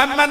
MN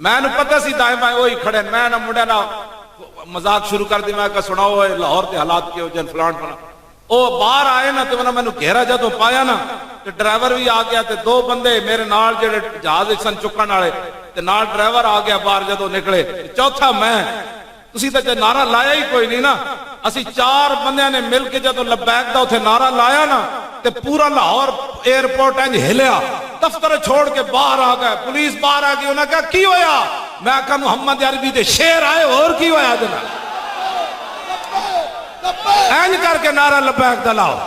میں پتہ سی دائیں بائیں وہی کھڑے میں نہ منڈے نہ مذاق شروع کر دی میں کہ سناؤ لاہور کے حالات کے جن فلان فلان وہ باہر آئے نا تو انہوں نے مینوں گھیرا جدوں پایا نا تے ڈرائیور بھی آ گیا تے دو بندے میرے نال جڑے جہاز سن چکن والے تے نال ڈرائیور آ گیا باہر جدوں نکلے چوتھا میں تسی تے نعرہ لایا ہی کوئی نہیں نا اسی چار بندیاں نے مل کے جدوں لبیک دا اوتھے نعرہ لایا نا تے پورا لاہور ایئرپورٹ انج ہلیا دفتر چھوڑ کے باہر آ گئے پولیس باہر آ گئی انہوں نے کہا کی ہویا میں کہا محمد عربی دے شیر آئے اور کی ہویا جناب اینج کر کے نعرہ لبیک دا لاؤ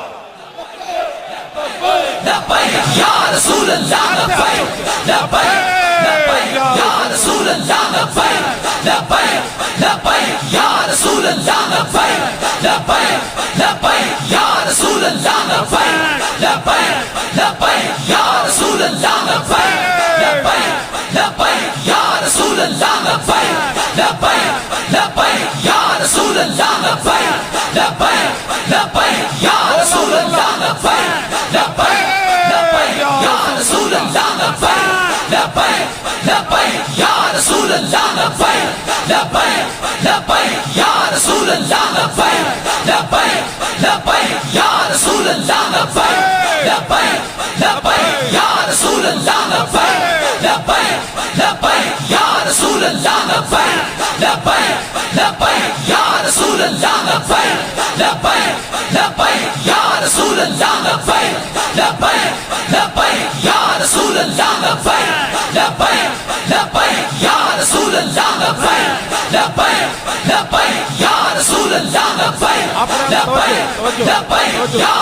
لبیک یا رسول اللہ لبیک لبیک یا رسول اللہ لبیک لبیک لبیک یا رسول اللہ لبیک لبیک لبیک یا رسول اللہ لبیک لبیک لبیک یا رسول اللہ لبیک لبیک لبیک یا رسول اللہ لبیک لبیک لبیک یا رسول اللہ لبیک لبیک لبیک یا رسول اللہ لبیک لبیک یا رسول اللہ لبیک لبیک لبیک یا رسول اللہ لبیک لبیک لبیک یا رسول اللہ لبیک لبیک لبیک یا رسول اللہ لبیک لبیک لبیک یا رسول اللہ لبیک لبیک لبیک یا رسول اللہ لبیک لبیک لبیک یا رسول اللہ لبیک لبیک لبیک یا رسول اللہ لبیک لبیک لبیک یا رسول اللہ لبیک لبیک لبیک یا رسول اللہ لبیک لبیک لبیک یا رسول اللہ لبیک لبیک لبیک یا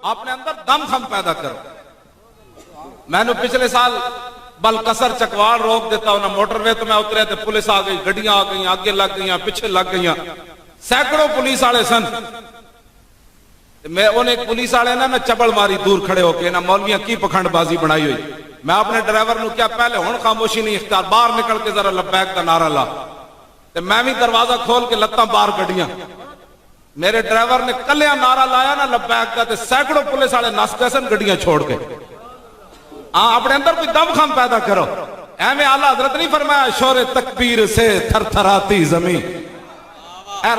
اپنے اندر دم خم پیدا کرو میں نے پچھلے سال بلکسر چکوال روک دیتا انہیں موٹر وے تو میں اترے تھے پولیس آ گئی گڑیاں آ گئی آگے لگ گئی پیچھے لگ گئی سینکڑوں پولیس والے سن میں انہیں ایک پولیس والے نا چبل ماری دور کھڑے ہو کے نا مولویاں کی پکھنڈ بازی بنائی ہوئی میں اپنے ڈرائیور نو کیا پہلے ہون خاموشی نہیں اختیار باہر نکل کے ذرا لبیک کا نعرہ لا تے میں بھی دروازہ کھول کے لتاں باہر کڈیاں میرے ڈرائیور نے کلیاں نعرہ لایا نا لبیک کا تے سینکڑوں پولیس والے نس گئے سن گڈیاں چھوڑ کے اپنے اندر کوئی دم خم پیدا کرو اے اعلیٰ حضرت نہیں فرمایا شور تکبیر سے تھر تھراتی زمین اے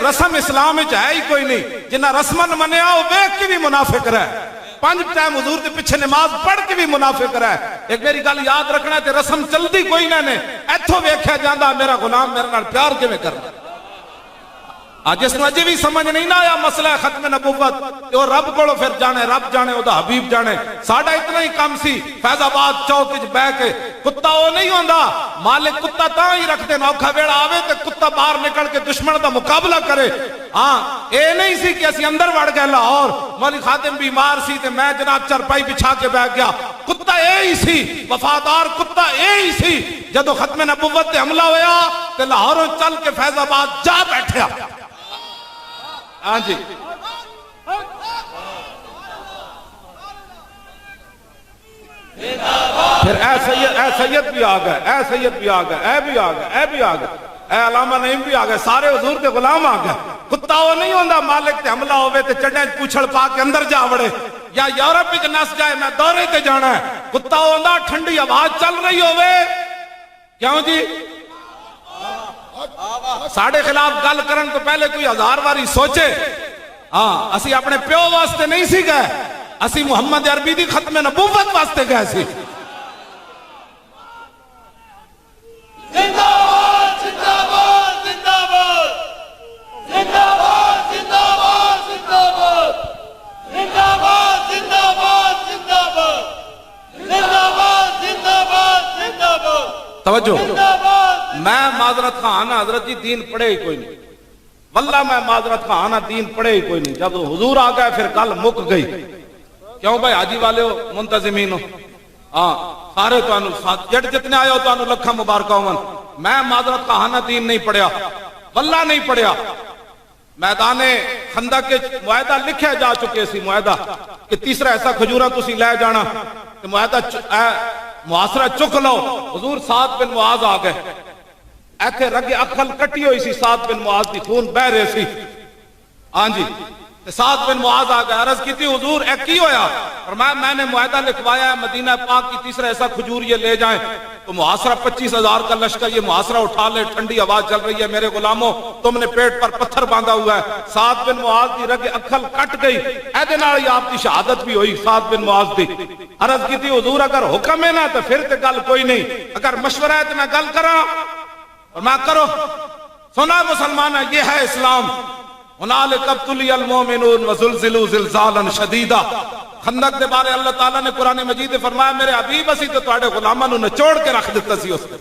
رسم اسلام ہے ہی کوئی نہیں جنہ رسمن منیا وہ بیک کی بھی منافق رہے 5 ٹائم حضور کے پیچھے نماز پڑھ کے بھی منافق رہے ایک میری گل یاد رکھنا ہے کہ رسم چلتی کوئی نہ نے ایتھوں ویکھیا جاندا میرا غلام میرے نال پیار کیویں کرنا جس نے اجے بھی سمجھ نہیں نہ آیا مسئلہ ختم نبوت وہ رب کو پھر جانے رب جانے وہ حبیب جانے ساڈا اتنا ہی کام سی فیض آباد چوک وچ بیٹھ کے کتا وہ نہیں ہوندا مالک کتا تاں ہی رکھتے نوکھا ویڑا آوے تے کتا باہر نکل کے دشمن دا مقابلہ کرے اے نہیں سی کہ اسی اندر وڑ گئے لاہور مولوی خادم بیمار سی تے میں جناب چرپائی بچھا کے بیٹھ گیا کتا اے ہی سی وفادار کتا اے ہی سی جدو ختم نبوت تے حملہ ہویا تے لاہوروں چل کے فیض آباد جا بیٹھیا ہاں جی پھر اے سید بھی آ گئے اے سید بھی آ گئے اے بھی آ گئے اے بھی آ گئے اے علامہ نعیم بھی آ گئے سارے حضور کے غلام آ گئے کتا وہ نہیں ہوندا مالک تے حملہ ہوئے تے چڑھیں پوچھڑ پا کے اندر جا وڑے یا یورپ وچ نس جائے میں دورے تے جانا ہے کتا ہوندا ٹھنڈی آواز چل رہی ہوئے کیوں جی ساڑھے خلاف گل کرن تو پہلے کوئی 1000 باری سوچے اسی اپنے پیو واسطے نہیں سی گئے اسی محمد عربی دی ختم نبوت واسطے گئے سی زندہ باد زندہ باد زندہ باد زندہ باد زندہ باد زندہ باد زندہ باد زندہ باد زندہ باد زندہ باد زندہ باد زندہ باد توجہ زندہ باد میں معذرت خان حضرت جی دین پڑھے ہی کوئی نہیں واللہ میں معذرت خان دین پڑھے ہی کوئی نہیں جب حضور آ گئے پھر گل مک گئی کیوں بھائی حاجی والے ہو منتظمین ہو سارے جٹ جتنے آئے ہو تو لکھا مبارکہ ہوں میں معذرت خان دین نہیں پڑھیا واللہ نہیں پڑھیا میدان خندق کے معاہدہ لکھے جا چکے سی معاہدہ کہ تیسرا ایسا کھجورا تسی لے جانا کہ معاہدہ محاصرہ چک لو حضور سعد بن معاذ آ گئے ایتھے رگے اکھل کٹی ہوئی سی سعد بن معاذ دی خون بہ رہے سی ہاں جی سعد بن معاذ آ گیا، عرض کی تھی حضور ایک کی ہویا؟ فرمایا میں نے معاہدہ لکھوایا ہے مدینہ پاک کی تیسرا ایسا کھجور یہ لے جائیں تو محاصرہ 25,000 کا لشکر یہ محاصرہ اٹھا لے، ٹھنڈی ہوا چل رہی ہے میرے غلاموں، تم نے پیٹ پر پتھر باندھا ہوا ہے۔ سعد بن معاذ دی رگ اکھل کٹ گئی، ایدے نال ہی آپ کی شہادت بھی ہوئی سعد بن معاذ دی۔ عرض کی تھی حضور اگر حکم ہے نا تو پھر تے گل کوئی نہیں، اگر مشورہ ہے تو میں گل کراں؟ اور میں کرو سنا مسلمان ہے، یہ ہے اسلام۔ هنالك ابتلي المؤمنون وزلزلوا زلزالا شديدا۔ خندق دے بارے اللہ تعالیٰ نے قرآن مجید میں فرمایا میرے حبیب اسی تو تواڈے غلاماں نوں نچوڑ کے رکھ دتا سی اس نے۔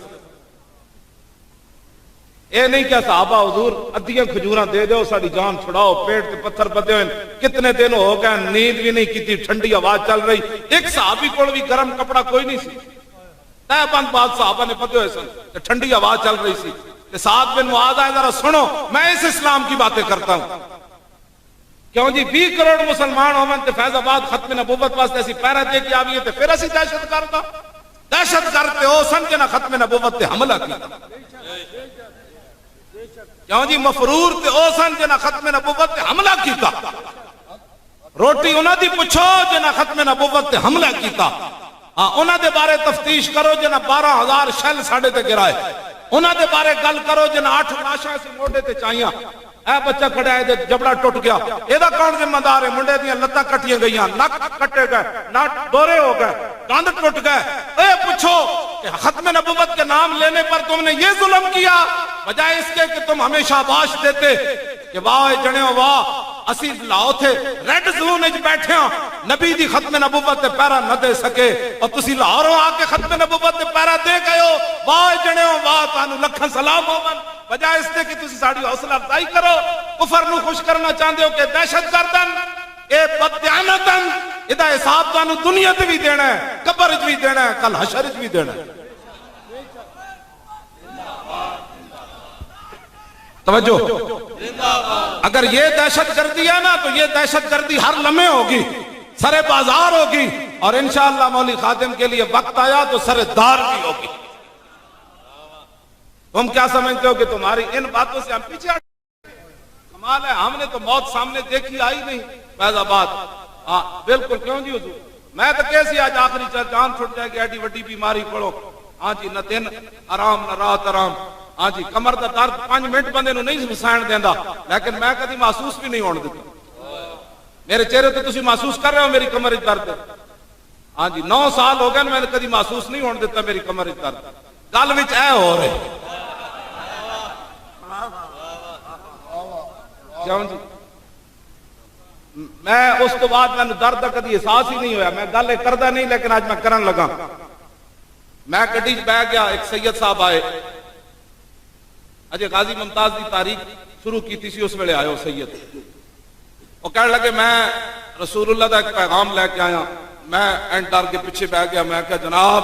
اے نہیں کہ صحابہ حضور ادھیاں کھجوراں دے دیو ساڈی جان چھڑاؤ، پیٹ تے پتھر بدے ہوئے، کتنے دن ہو گئے نیند بھی نہیں کیتی، ٹھنڈی ہوا چل رہی، ایک صحابی کول بھی گرم کپڑا کوئی نہیں سی، تہ بند بات صحابہ نے پتے ہوئے سن، ٹھنڈی ہوا چل رہی سی۔ سعد بن معاذ آئے ذرا سنو میں اس اسلام کی باتیں کرتا ہوں، کیوں جی 20 کروڑ مسلمان ہومن تے فیض آباد ختم نبوت واسطے اسی پیرا دے کے آئیے تے پھر اسی دہشت کرتا دہشت کرتے ہو سمجھے نہ ختم نبوت تے حملہ کیتا، کیوں جی مفرور تے او سمجھے نہ ختم نبوت تے حملہ کیتا، روٹی انہاں دی پوچھو جنہ ختم نبوت تے حملہ کیتا، ہاں انہاں دے بارے تفتیش کرو جنہ 12,000 شل ساڑے تے گرائے، انہاں دے بارے گل کرو جن 8 لاشاں سی موڈے تے چاہیاں، اے بچہ کھڑا ہے جبڑا ٹوٹ گیا، ایدہ کون ذمہ دار ہے؟ منڈے دیاں لتاں کٹیاں گئیاں، نک کٹے گئے، ناٹ دورے ہو گئے، کاند ٹوٹ گئے، اے پوچھو کہ ختم نبوت کے نام لینے پر تم نے یہ ظلم کیا بجائے اس کے کہ تم ہمیں شاباش دیتے کہ واہ جنیو واہ اسی لاؤ تھے ریڈ زون اچ بیٹھے ہاں نبی دی ختم نبوت تے پیرا نہ دے سکے اور تسی لاہوروں آ کے ختم نبوت تے پیرا دے گئے ہو، واہ جنیو واہ تانوں لکھاں سلام ہوون، بجائے اس تے کہ تسی ساڈی حوصلہ افزائی کرو، کفر نو خوش کرنا چاہندے ہو کہ دہشت گردن اے بددیانتن ادا حساب تانوں دنیا تے بھی دینا ہے، قبر وچ بھی دینا ہے، کل حشر وچ بھی دینا ہے۔ توجہ، اگر یہ دہشت گردی ہے نا تو یہ دہشت گردی ہر لمحے ہوگی، سر بازار ہوگی، اور انشاءاللہ مولی خادم کے لیے وقت آیا تو سر دار بھی ہوگی۔ تم کیا سمجھتے ہو کہ تمہاری ان باتوں سے ہم پیچھے ہٹ؟ کمال ہے، ہم نے تو موت سامنے دیکھی آئی نہیں فیض آباد، ہاں بالکل، کیوں جی حضور میں تو کیسی آج آخری جان چھٹ جائے گی ایڈی وڈی بیماری پڑو، ہاں جی نہ دن آرام نہ رات آرام، ہاں جی کمر دا درد 5 منٹ بندے نو نہیں سہن دیندا، لیکن میں کدی محسوس بھی نہیں ہون دیتا، میرے چہرے تو تسی محسوس کر رہے ہو میری کمر وچ درد، ہاں جی 9 سال ہو گئے میں نے کدی محسوس نہیں ہون دیتا میری کمر وچ درد، گل وچ اے ہو رہے کیوں جی میں اس تو بعد میں درد کا کدی احساس ہی نہیں ہویا، میں گل کردا نہیں لیکن آج میں کرن لگا۔ میں گڈی وچ بیٹھ گیا، ایک سید صاحب آئے، اجے غازی ممتاز دی تاریخ شروع کی سی، اس ویلے آئے ہو سید، وہ کہنے لگے میں رسول اللہ دا ایک پیغام لے کے آیا، میں اینڈ ڈر کے پیچھے بیٹھ گیا، میں کہا جناب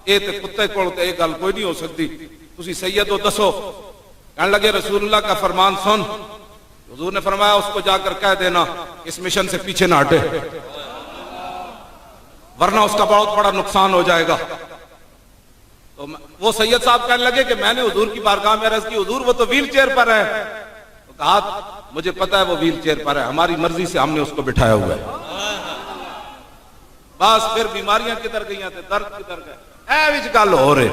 اے تے کتے کول تے یہ گل کوئی نہیں ہو سکتی، تسی سید ہو دسو۔ کہنے لگے رسول اللہ کا فرمان سن، حضور نے فرمایا اس کو جا کر کہہ دینا اس مشن سے پیچھے نہ ہٹے ورنہ اس کا بہت بڑا نقصان ہو جائے گا۔ تو وہ سید صاحب کہنے لگے کہ میں نے حضور کی بارگاہ میں عرض کی حضور وہ تو ویل چیئر پر ہے، تو کہا مجھے پتا ہے وہ ویل چیئر پر ہے، ہماری مرضی سے ہم نے اس کو بٹھایا ہوا ہے۔ بس پھر بیماریاں کدھر گئیاں تھے، درد کدھر گئے، اے وچ گل ہو رہے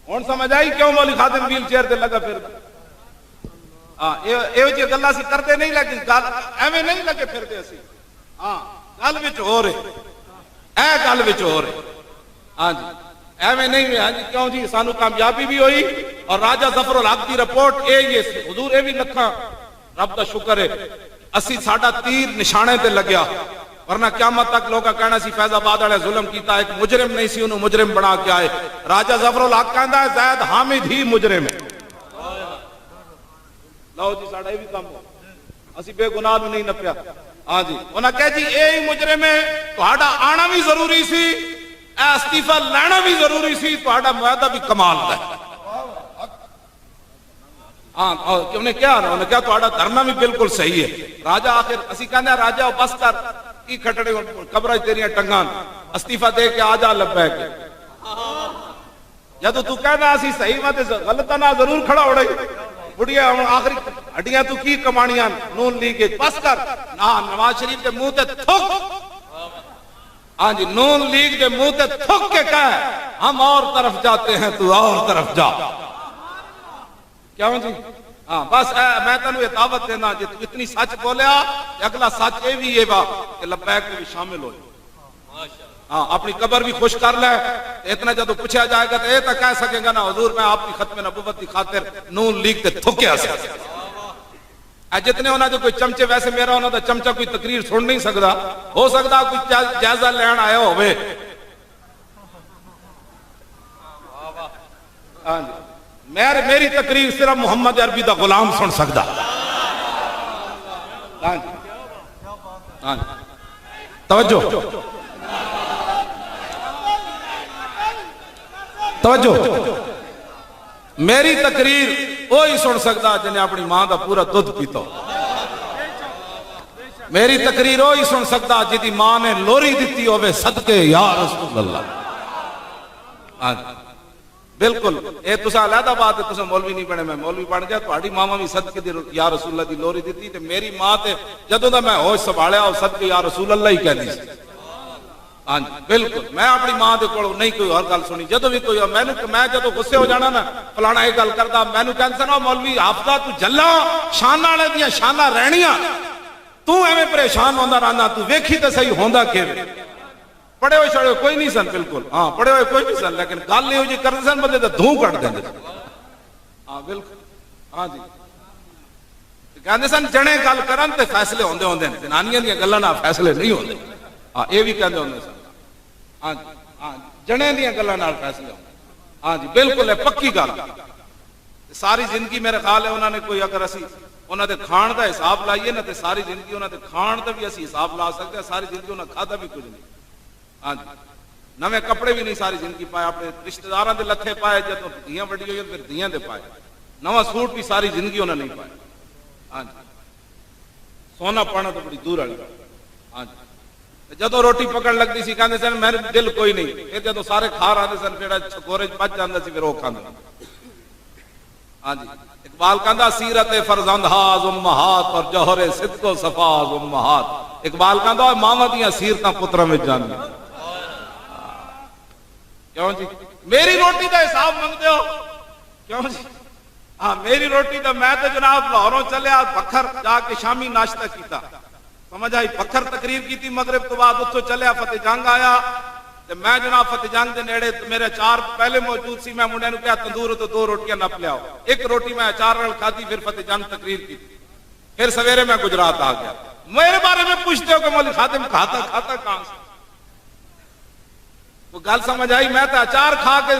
ہن سمجھ آئی کیوں مولی خادم ویل چیئر تے لگا پھر ہاں یہ جی گلا سی کرتے نہیں لیکن گل ایویں نہیں لگے پھرتے اسی، ہاں گل وچ ہو رہے، اے گل وچ ہو رہے، ہاں جی ایویں نہیں، ہاں جی کیوں جی سانو کامیابی بھی ہوئی، اور راجہ ظفر الحق کی رپورٹ اے یہ حضور اے بھی لکھاں رب دا شکر ہے اسی ساڈا تیر نشانے تے لگیا، ورنہ قیامت تک لوگا کہنا سی فیض آباد والے ظلم کیتا، ایک مجرم نہیں سی انہوں مجرم بنا کے آئے۔ راجہ ظفر الحق کہندا ہے زید حامد ہی مجرم ہے، لو جی ساڑا یہ بھی کام ہو، اسی بے گناہ نو نہیں نپیا، ہاں جی انہاں کہا جی اے ہی مجرم ہے، تہاڈا آنا بھی ضروری سی، اے استعفیٰ لینا بھی ضروری سی، تہاڈا معاہدہ بھی کمال دا ہے، ہاں انہیں کیا انہوں نے کہا تہاڈا دھرنا بھی بالکل صحیح ہے۔ راجہ آخر اسی کہنے راجہ بس کر کی کھٹڑے قبرہ تیریاں ٹنگان استعفیٰ دے کے آ جا لبے کے، جدو تو کہنا اسی صحیح میں غلطہ نہ ضرور کھڑا ہو رہی بڑھیا آخری ہڈیاں تو کی کمانیاں نون لیگ بس کر نہ نواز شریف کے منہ تے تھک ہاں جی نون لیگ کے منہ تے تھک کے کہے ہم اور طرف جاتے ہیں تو اور طرف جا کیوں جی ہاں بس میں تینوں یہ دعوت دینا جی تو اتنی سچ بولیا اگلا سچ یہ بھی یہ با کہ لبیک میں بھی شامل ہو ہاں اپنی قبر بھی خوش کر لے اتنا جدو پوچھا جائے گا تو یہ تو کہہ سکے گا نا حضور میں آپ کی ختم نبوت کی خاطر نون لیگ تے تھکیا سے جتنے ہونا جو کوئی چمچے ویسے میرا ہونا تو چمچہ کوئی تقریر سن نہیں سکتا ہو سکتا کوئی جائزہ لین آیا ہوئے ہاں جی میری تقریر صرف محمد عربی دا غلام سن سکتا ہاں جی ہاں جی توجہ توجہ میری تقریر وہی سن سکتا جنہیں اپنی ماں دا پورا دودھ پیتا میری تقریر وہی سن سکتا جدی ماں نے لوری دیتی ہوئے صدقے یا رسول اللہ بالکل اے تسا علیحدہ بات ہے تسا مولوی نہیں بنے میں مولوی بن گیا تہاڈی ماما بھی صدقے دی یا رسول اللہ دی لوری دیتی تے میری ماں تے جدوں دا میں ہوش سنبھالیا او صدقے یا رسول اللہ ہی کہندی سی ہاں جی بالکل میں اپنی ماں دے کول نہیں کوئی اور گل سنی جدوں بھی کوئی میں جدوں غصے ہو جانا نا فلانا یہ گل کردا مینوں کہندے سن مولوی حافظہ تو جلا شان والے دیاں شاناں رہنیاں تو ایویں پریشان ہوندا رہنا تو ویکھی تے صحیح ہوندا کیویں پڑھے ہوئے چھڑے کوئی نہیں سن بالکل ہاں پڑھے ہوئے کوئی نہیں سن لیکن گل یہ جی کرتے سن بندے تے دھوں کٹ دیندے ہاں بالکل ہاں جی کہندے سن جنے گل کرن تے فیصلے ہوندے ہوندے جنانیاں دی گلاں نال فیصلے نہیں ہوندے ہاں یہ بھی کہندے ہوندے سن ہاں جی ہاں جنے دی گلاں نال فیصلے ہوندے ہاں جی بالکل ہے پکی گل ساری زندگی میرے خیال ہے انہوں نے کوئی اگر اسی انہوں نے کھان دا حساب لائیے نا تے ساری زندگی انہوں نے کھان دا بھی اسی حساب لا سکتے ہیں ساری زندگی انہوں نے کھادا بھی کچھ نہیں ہاں جی نویں کپڑے بھی نہیں ساری زندگی پائے اپنے رشتہ داراں دے لتھے پائے جدوں دھیاں وڈی ہوئی پھر دھیاں دے پائے نواں سوٹ بھی ساری زندگی انہوں نے نہیں پائے ہاں جی سونا پانا تو بڑی دور والی ہاں جی جدوں روٹی پکڑ لگتی سی کہندے سن میرے دل کوئی نہیں پھر جدوں سارے کھا رہے سن پھر چھکورے بچ جاندا سی پھر وہ کھاندا ہاں جی اقبال کہندا سیرت فرزند ہاز امہات اور جوہر صدق و صفاز امہات اقبال کہندا ماواں دیاں سیرتاں پتراں وچ جاندیاں کیوں جی میری روٹی دا حساب منگتے ہو کیوں جی ہاں میری روٹی دا میں تو جناب لاہوروں چلیا پکھر جا کے شامی ناشتہ کیتا سمجھ آئی پکھر تقریر کیتی مغرب تو بعد اتھوں چلیا فتح جنگ آیا تے میں جناب فتح جنگ دے نیڑے میرے اچار پہلے موجود سی میں منڈے نوں کہا تندور تو 2 روٹیاں نپ لیاؤ ایک روٹی میں اچار نال کھادی پھر فتح جنگ تقریر کی پھر سویرے میں گجرات آ گیا میرے بارے میں پوچھتے ہو کہ مولوی خادم کھاتا کہاں سے وہ گل سمجھ آئی میں تے اچار کھا کے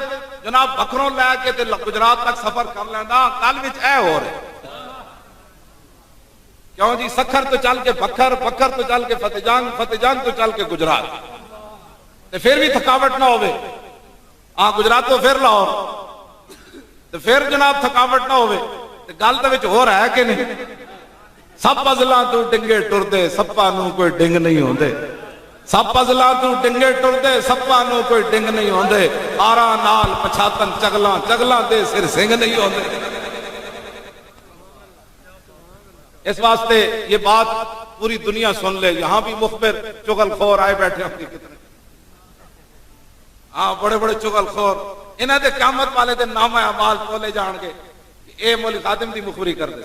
جناب بکروں لے کے تے گجرات تک سفر کر لیندا کل وچ اے ہو رہے کیوں جی سکھر تو چل کے بکھر بکھر تو چل کے فتح جنگ تو چل کے گجرات تے پھر بھی تھکاوٹ نہ ہوئے ہاں گجرات تو پھر لاہور تے پھر جناب تھکاوٹ نہ ہوئے تے گل تے وچ ہو رہا ہے کہ نہیں سب پزلاں تو ڈنگے ٹردے سپاں نوں کوئی ڈنگ نہیں ہوندے سب پزلاں تو ڈنگے ٹردے سپاں نوں کوئی ڈنگ نہیں ہوندے آراں نال پچھاتن چگلاں دے سر سنگ نہیں ہوندے اس واسطے یہ بات پوری دنیا سن لے یہاں بھی مخبر چغل خور آئے بیٹھے ہوں کتنے ہاں بڑے بڑے چغل خور انہاں دے قیامت والے دے نامہ اعمال تولے جان گے اے مولوی خادم دی مخبری کر دے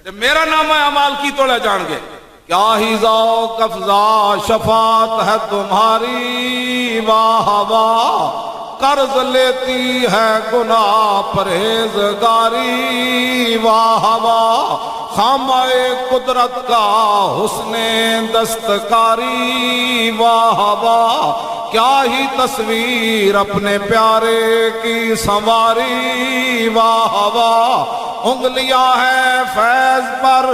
میرا نامہ اعمال کی تولے جان گے کیا ہی ذوق افزا شفاعت ہے تمہاری واہ واہ قرض لیتی ہے گناہ پرہیزگاری واہ واہ خامہ قدرت کا حسن دستکاری واہ واہ کیا ہی تصویر اپنے پیارے کی سنواری واہ واہ انگلیاں ہیں فیض پر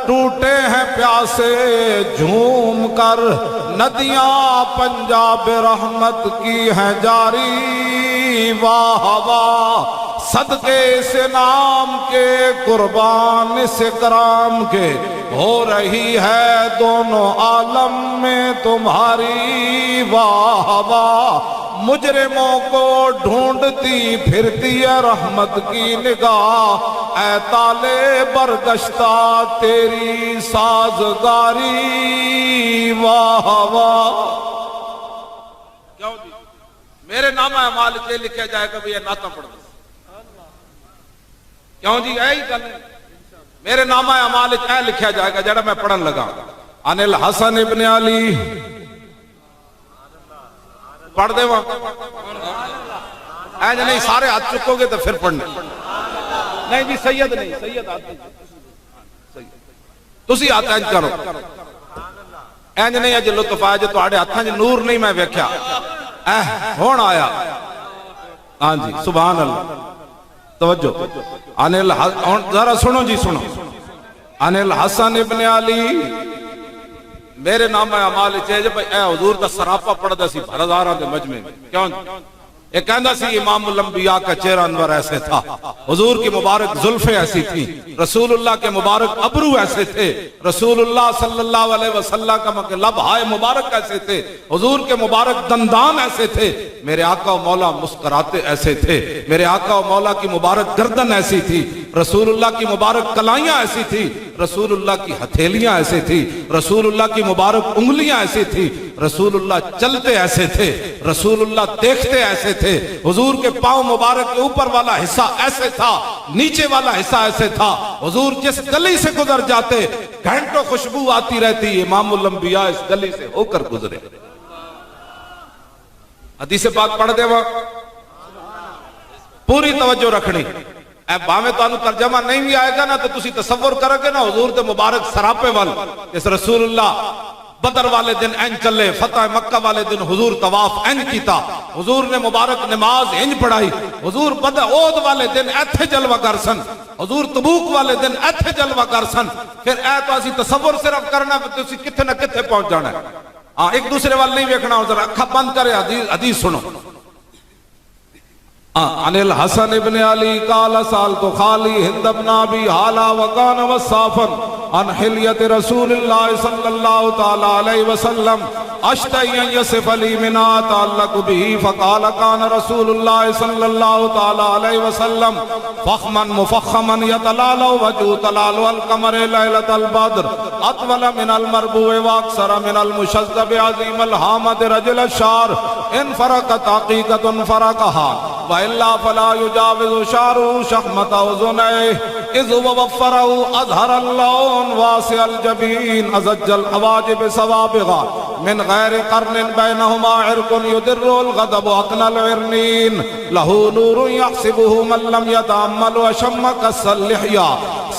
ٹوٹے ہیں پیاسے جھوم کر ندیاں پنجاب رحمت کی ہیں جاری واہ واہ صدقے اس نام کے قربان اس کرام کے ہو رہی ہے دونوں عالم میں تمہاری واہ واہ مجرموں کو ڈھونڈتی پھرتی ہے رحمت کی نگاہ، اے تالے برگشتہ تیری سازگاری واہ واہ۔ کیوں جی میرے نامہ اعمال یہ لکھا جائے گا بھی یہ نعتاں پڑھ دو، کیوں جی اے ہی گل میرے نامہ اعمال اے لکھا جائے گا جڑا میں پڑھن لگا عن الحسن ابن علی، پڑھ دے وہاں نہیں سارے ہاتھ چکو گے تو پھر پڑھنے نہیں جی سید نہیں، سید ہاتھ نہیں، تسی ہاتھ اینج کرو، اینج نہیں اج لطف آیا جو تواڈے ہاتھاں جو نور نہیں میں ویکھیا ہون آیا۔ ہاں جی سبحان اللہ، توجہ عن ذرا سنو جی سنو، عن الحسن ابن علی میرے نام اعمال چاہیے بھائی اے حضور دا سراپا پڑھدا سی ہزاراں دے مجمع میں، کیوں یہ کہندا سی امام الانبیاء کا چہرہ انور ایسے تھا، حضور کی مبارک زلفیں ایسی تھی، رسول اللہ کے مبارک ابرو ایسے تھے، رسول اللہ صلی اللہ علیہ وسلم کا لب ہائے مبارک ایسے تھے، حضور کے مبارک دندان ایسے تھے، میرے آقا و مولا مسکراتے ایسے تھے، میرے آقا و مولا کی مبارک گردن ایسی تھی، رسول اللہ کی مبارک کلائیاں ایسی تھی، رسول اللہ کی ہتھیلیاں ایسی تھی، رسول اللہ کی مبارک انگلیاں ایسی تھی، رسول اللہ چلتے ایسے تھے، رسول اللہ دیکھتے ایسے تھے، حضور کے پاؤں مبارک کے اوپر والا حصہ ایسے تھا، نیچے والا حصہ ایسے تھا، حضور جس گلی سے گزر جاتے گھنٹوں خوشبو آتی رہتی، امام الانبیاء اس گلی سے ہو کر گزرے۔ حدیث پاک پڑھ دے وہاں پوری توجہ رکھنی، اے باویں تو ترجمہ نہیں بھی آئے گا نا تو تسی تصور کرو گے نا حضور دے مبارک سراپے وال، اس رسول اللہ بدر والے دن این چلے، فتح مکہ والے دن حضور طواف این کیتا، حضور نے مبارک نماز این پڑھائی، حضور بدر عہد والے دن ایتھے جلوہ گر سن، حضور تبوک والے دن ایتھے جلوہ گر سن، پھر اے تو اسی تصور صرف کرنا تو اسی کتھے نہ کتھے پہنچ جانا ہے، ایک دوسرے وال نہیں ویکھنا، ذرا اکھا بند کرے حدیث سنو۔ عن الحسن ابن علی قال سالت خالی ہند بن ابی حالا وکان وصافا عن حلیت رسول اللہ صلی اللہ تعالی علیہ وسلم اشتہی ان یصف لی منا تعلق به فقال کان رسول اللہ صلی اللہ تعالی علیہ وسلم فخما مفخما یتلالو وجو تلالو القمر لیلت البدر اطول من المربوع واکثر من المشذب عظیم الحامد رجل الشار ان فرقت حقیقت فرقها وإلا فلا يجاوز شعره شحمة أذنيه إذ وفره أظهر اللون واسع الجبين أزج الحواجب سوابغا من غير قرن بينهما عرق يدر الغضب أقنى العرنين له نور يحسبه من لم يتأمل وشم كس اللحية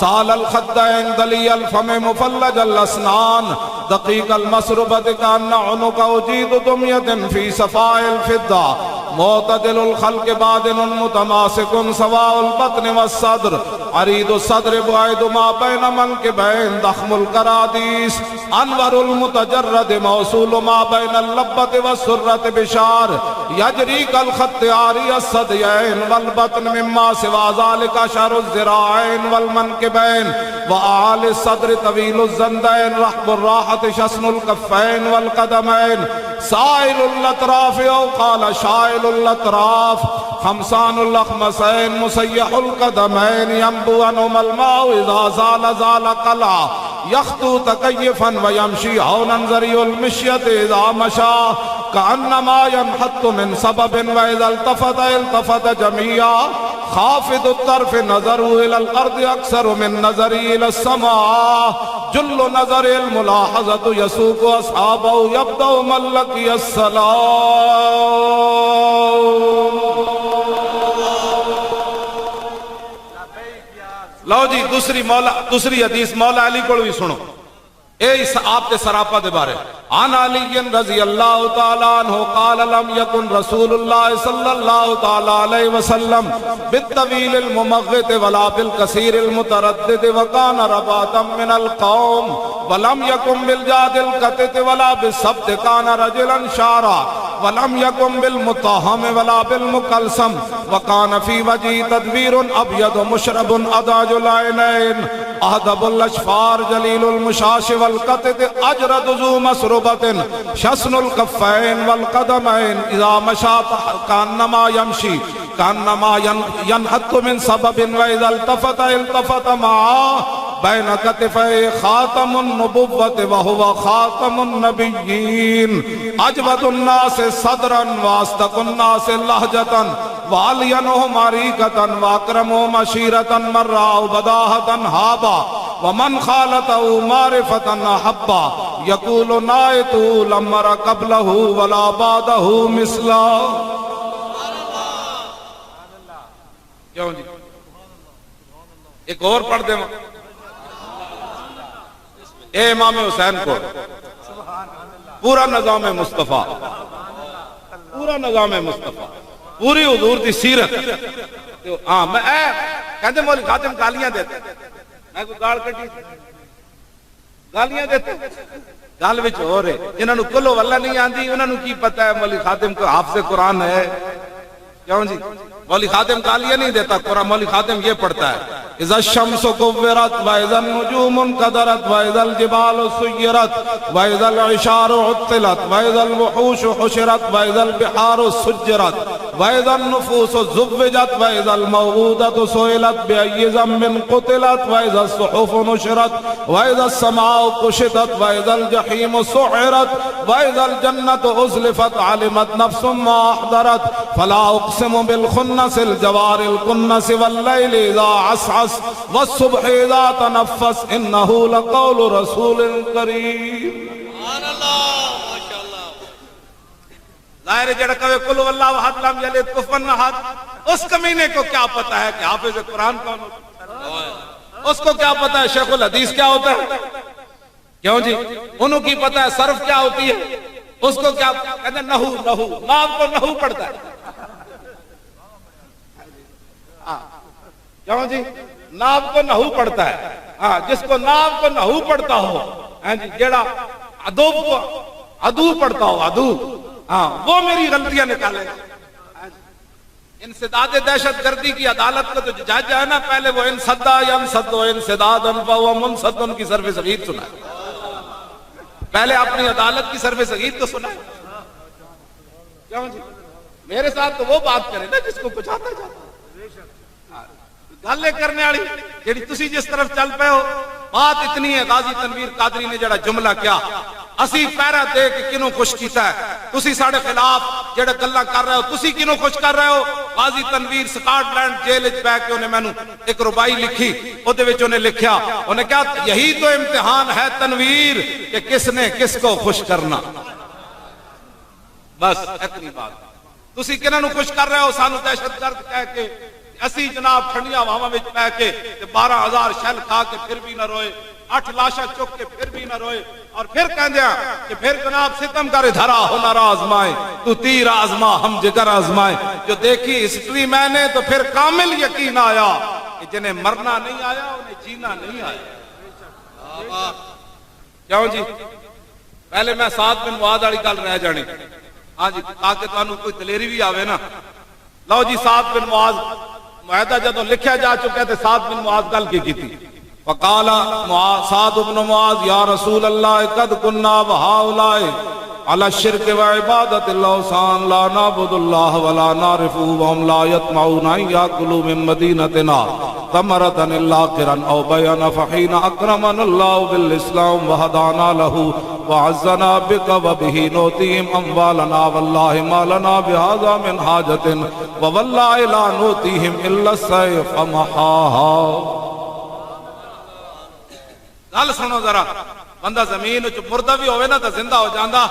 سال الخدين دلي الفم مفلج الأسنان دقيق المسربة كأن عنق أجيد دمية في صفاء الفضة معتدل الخلق بادن متماسك سواء البطن والصدر عريض الصدر بعيد ما بين منكبين ضخم الكراديس انور المتجرد موصول ما بين اللبة والسرة بشار يجري كالخط عاري الصديين والبطن مما سوى ذلك شر الذراعين والمنكبين وأعالي الصدر طويل الزندين رحب الراحة شسن الكفين والقدمين سائل الأطراف أو قال شائل الأطراف خمسان الأخمسين مسيح القدمين ينبو عنهما الماء إذا زال زال قلع يخطو تكيفا ويمشي هونا زري المشية إذا مشى كأنما ينحط من سبب وإذا التفت جميعا خافض الطرف نظره إلى الأرض أكثر من نظره إلى السماء جل نظر الملاحظة يسوق أصحابه يبدأ من لقي السلام۔ لو جی دوسری حدیث مولا علی کو بھی سنو، اے اس آپ کے سراپا دے بارے عن علی رضی اللہ تعالیٰ عنہ قال لم يكن رسول اللہ صلی اللہ تعالیٰ علیہ وسلم بالطویل الممغت ولا بالکثیر المتردد وکان رباتا من القوم ولم يكن بالجاد القطت ولا بالسبت کان رجلا شارا ولم يكن بالمتهم ولا بالمقلسم وكان في وجهه تدبير ابيض مشرب اداج العينين اهدب الاشفار جلیل المشاش والقطط اجرد ذو مسربة شسن الكفين والقدمين اذا مشى كانما يمشي كانما ينحط من سبب واذا التفت معه بين كتفي خاتم النبوة وهو خاتم النبيين اجود الناس صدرا واصدق الناس لهجة وألينهم عريقة وأكرمهم عشيرة من رأوا بداهة هابا ومن خالته معرفة أحبا يقول نائت لم أر قبله ولا بعده مثلا. کیوں جی ایک اور پڑھ دیں اے امام حسین کو پورا نظام مصطفیٰ پورا نظام مصطفیٰ پوری حضور دی سیرت. ہاں میں کہتے مولی خاتم گالیاں دیتے میں کوئی گال کٹی گالیاں دیتے گال وچ ہو رہے جنہاں نو کلو واللہ نہیں آندی انہاں نو کی پتہ ہے مولی خاتم کو حافظ قرآن ہے. کیوں جی مولی خاتم گالیاں نہیں دیتا قرآن مولی خاتم یہ پڑھتا ہے اذا الشمس كورت واذا النجوم انكدرت واذا الجبال سيرت واذا العشار عطلت واذا الوحوش حشرت واذا البحار سجرت واذا النفوس زوجت واذا الموءودة سئلت بأي ذنب قتلت واذا الصحف نشرت واذا السماء كشطت واذا الجحيم سعرت واذا الجنة أزلفت علمت نفس ما أحضرت فلا أقسم بالخنس الجوار الكنس والليل إذا عسعس والصبح اذا تنفس انه لقول رسول کریم. سبحان اللہ ماشاءاللہ. ظاہر جڑا کہے قل واللہ احد لم یلد کفوا احد اس کمینے کو کیا پتہ ہے کہ حافظ قرآن کون ہوتا ہے؟ اس کو کیا پتہ ہے شیخ الحدیث کیا ہوتا ہے؟ کیوں جی انہوں کی پتہ ہے صرف کیا ہوتی ہے؟ اس کو کیا کہتے ہیں نحو نحو نام کو نحو پڑھتا ہے. کیوں جی ناب کو نحو پڑھتا ہے. ہاں جس کو ناب کو نحو پڑھتا ہو جیڑا ادوب کو ادو پڑھتا ہو ادو ہاں وہ میری غلطیاں نکالے. انسداد دہشت گردی کی عدالت کا تو جج ہے نا پہلے وہ انسدا ینسد انسداد فهو منسد کی صرف صغیر سنا ہے. پہلے اپنی عدالت کی صرف صغیر تو سنا ہے. کیوں جی میرے ساتھ تو وہ بات کرے نا جس کو کچھ آتا جاتا گلے کرنے والی جیڑی تسی جس طرف چل پے ہو. بات اتنی ہے غازی تنویر قادری نے جڑا جملہ کیا اسی پیرا دے کہ کنوں خوش کیتا ہے تسی ساڑے خلاف جڑا گلاں کر رہے ہو تسی کنوں خوش کر رہے ہو. غازی تنویر سکاٹ لینڈ جیل وچ بیٹھ کے انہیں مینوں ایک ربائی لکھی او دے وچ انہیں لکھیا انہیں کہا یہی تو امتحان ہے تنویر کہ کس نے کس کو خوش کرنا. بس اتنی بات. تسی کناں نوں خوش کر رہے ہو سانو دہشت گرد کہہ کے اسی جناب ٹھنڈیاں ہواواں وچ پے کے 12,000 شل کھا کے پھر بھی نہ روئے 8 لاشاں چک کے پھر بھی نہ روئے اور پھر کہندیا کہ پھر جناب ستم کر دھرا ہنر آزمائے تو تیر آزما ہم جگر آزمائے. جو دیکھی ہسٹری میں نے تو پھر کامل یقین آیا کہ جنہیں مرنا نہیں آیا انہیں جینا نہیں آیا. کیوں جی پہلے میں سعد بن معاذ والی گل رہ جانی ہاں جی تاکہ تانوں کوئی دلیری بھی آوے نا. لو جی سعد بن معاذ معاہدہ جدوں لکھیا جا چکا تے سعد بن معاذ گل کی تھی. فقال سعد بن معاذ یا رسول اللہ قد كنا وهؤلاء على الشرك وعبادة الاوثان لا نعبد الله ولا نعرفه وهم لا يطمعون ان ياكلوا من مدينتنا ثمرة الا قرا او بينا فحين اكرمنا الله بالاسلام وهدانا له وعزنا بك وبه نؤتيهم اموالنا والله ما لنا بهذا من حاجة ووالله لا نؤتيهم الا السيف محاها. گل سنو ذرا بندہ زمین وچ مردہ بھی ہوئے نا تو زندہ ہو جاندا.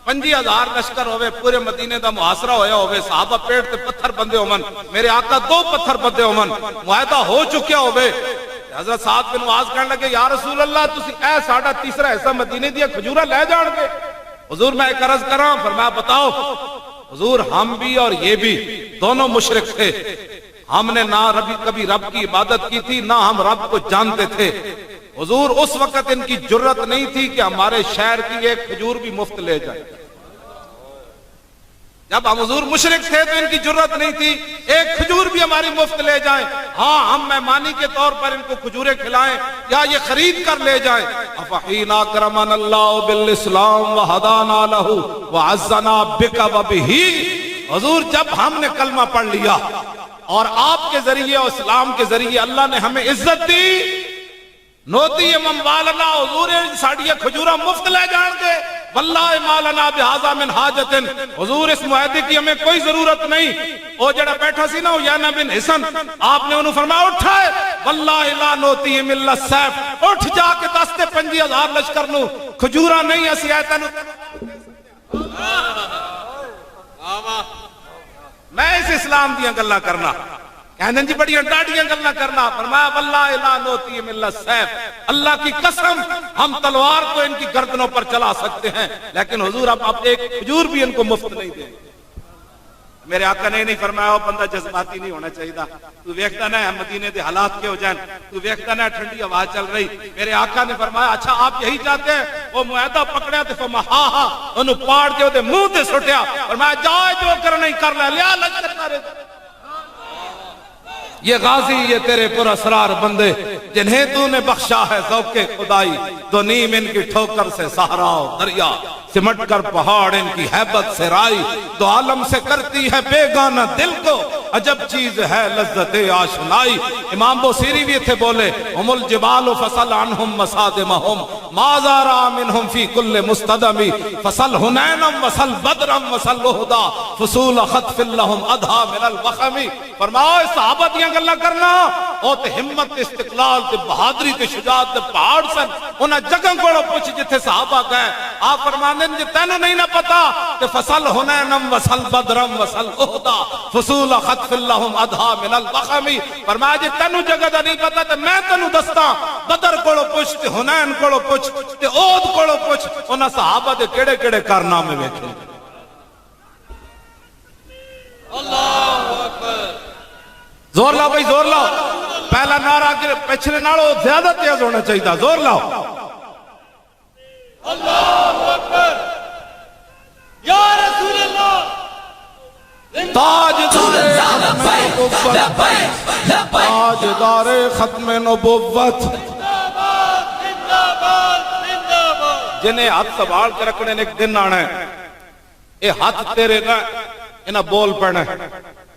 50,000 لشکر ہوئے پورے مدینے دا محاصرہ ہویا ہوئے صحابہ پیٹ تے پتھر بندے ہومن میرے آقا 2 پتھر بندے ہومن معاہدہ ہو چکیا ہوئے. حضرت سعد بن معاذ کہنے لگے یا رسول اللہ تسی اے ساڈا تیسرا حصہ مدینے دیا کھجورا لے جان گے. حضور میں ایک عرض کراں فرمایا بتاؤ. حضور ہم بھی اور یہ بھی دونوں مشرک تھے. ہم نے نہ کبھی رب کی عبادت کی تھی نہ ہم رب کو جانتے تھے. حضور اس وقت ان کی جرت نہیں تھی کہ ہمارے شہر کی ایک کھجور بھی مفت لے جائے. جب ہم حضور مشرک تھے تو ان کی جرت نہیں تھی ایک کھجور بھی ہماری مفت لے جائیں، ہاں ہم مہمانی کے طور پر ان کو کھجوریں کھلائیں یا یہ خرید کر لے جائیں۔ افحین اکرمنا اللہ بالاسلام وہدانا لہ وعزنا بک وبہ، حضور جب ہم نے کلمہ پڑھ لیا اور آپ کے ذریعے اور اسلام کے ذریعے اللہ نے ہمیں عزت دی، نوتی اموال اللہ، حضور ساڑیاں کھجورہ مفت لے جان گے، واللہ ما لنا بہذا من حاجت، حضور اس معاہدے کی ہمیں کوئی ضرورت نہیں۔ او جڑا بیٹھا سی نا یانا بن حسن، آپ نے انہوں فرمایا اٹھائے، واللہ لا نوتی مل السیف، اٹھ جا کے دستے 50,000 لشکر نو کھجورہ نہیں اسی آیتہ نو۔ میں اس اسلام دیاں گلاں کرنا کہنے جی بڑی ڈاڈیاں گلاں کرنا، فرمایا واللہ لا نوتی من السیف، اللہ کی قسم ہم تلوار کو ان کی گردنوں پر چلا سکتے ہیں لیکن حضور اب ایک کھجور بھی ان کو مفت نہیں دیں۔ میرے آقا نے نہیں فرمایا وہ بندہ جذباتی نہیں ہونا چاہیے، تو ویکھتا نہ مدینے دے حالات کے ہو جائیں، تو ویکھتا نہ ٹھنڈی ہوا چل رہی۔ میرے آقا نے فرمایا اچھا آپ یہی چاہتے ہیں؟ وہ معاہدہ پکڑیا تے فرمایا ہاں ہاں، انہوں پاڑ کے وہ منہ تے سٹیا، فرمایا جا جو کرنا ہی کر لیا لشکر مارے۔ یہ غازی یہ تیرے پر اسرار بندے جنہیں تو نے بخشا ہے ذوق خدائی، دو نیم ان کی ٹھوکر سے صحرا و دریا، سمٹ کر پہاڑ ان کی ہیبت سے رائی، دو عالم سے کرتی ہے بیگانہ دل کو، عجب چیز ہے لذت آشنائی۔ امام بوسیری بھی تھے بولے ہم الجبال فصل عنہم مسادمہم ما زارا منہم فی کل مستدمی، فصل حنینم وصل بدرم وصل وحدا فصول خطف لہم ادھا من الوخمی۔ فرماؤ صحابہ دیاں گلہ کرنا او تے ہمت تے استقلال تے بہادری تے شجاعت تے پہاڑ سن انہاں جگہ کوڑو پوچھ جتھے صحابہ گئے۔ آپ فرمانے جی تینوں نہیں نہ پتا کہ فصل حنینم وصل بدرم وصل احدا فصول خطف لہم ادھا من الوخمی۔ فرمایا جی تینوں جگہ دا نہیں پتا تے میں تینوں دستا، بدر کوڑو پوچھ تے حنین کوڑو پوچھ تے احد کوڑو پوچھ، انہاں صحابہ دے کیڑے کیڑے کارنامے ویکھے۔ اللہ اکبر، زور لاؤ بھائی زور لاؤ، پہلا نعرہ کے پچھلے نالوں زیادہ تیز ہونا چاہیے، زور لاؤ۔ اللہ اکبر، یا رسول اللہ، تاجدار ختم نبوت، جنہیں ہاتھ سنبھال کے رکھنے نے ایک دن آنا ہے، اے ہاتھ تیرے نہ انہاں بول پڑھنا ہے،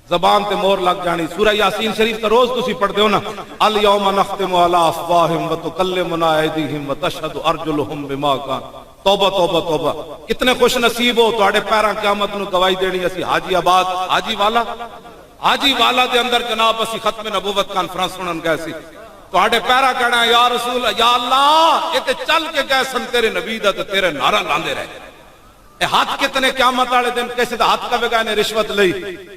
زبان تے مور لگ جانی۔ سورہ یاسین شریف کا روز تسی پڑھ دیو نا، الیوم نختم علی افواہہم وتکلمنا ایدیہم وتشہد ارجلہم بما کانوا۔ توبہ توبہ توبہ، کتنے خوش نصیب ہو تواڈے پیراں قیامت نو گواہی دینی۔ اسی حاجی آباد حاجی والا دے اندر جناب اسی ختم نبوت کانفرنس سنن گئے سی، تواڈے پیرا کہنا یا رسول یا اللہ، یہ تے چل کے گئے سن تیرے نبی دا تے تیرے نعرہ لاندے رہے۔ اے ہاتھ کتنے قیامت والے دن کسی دا ہاتھ کہے گا انہیں رشوت لئی،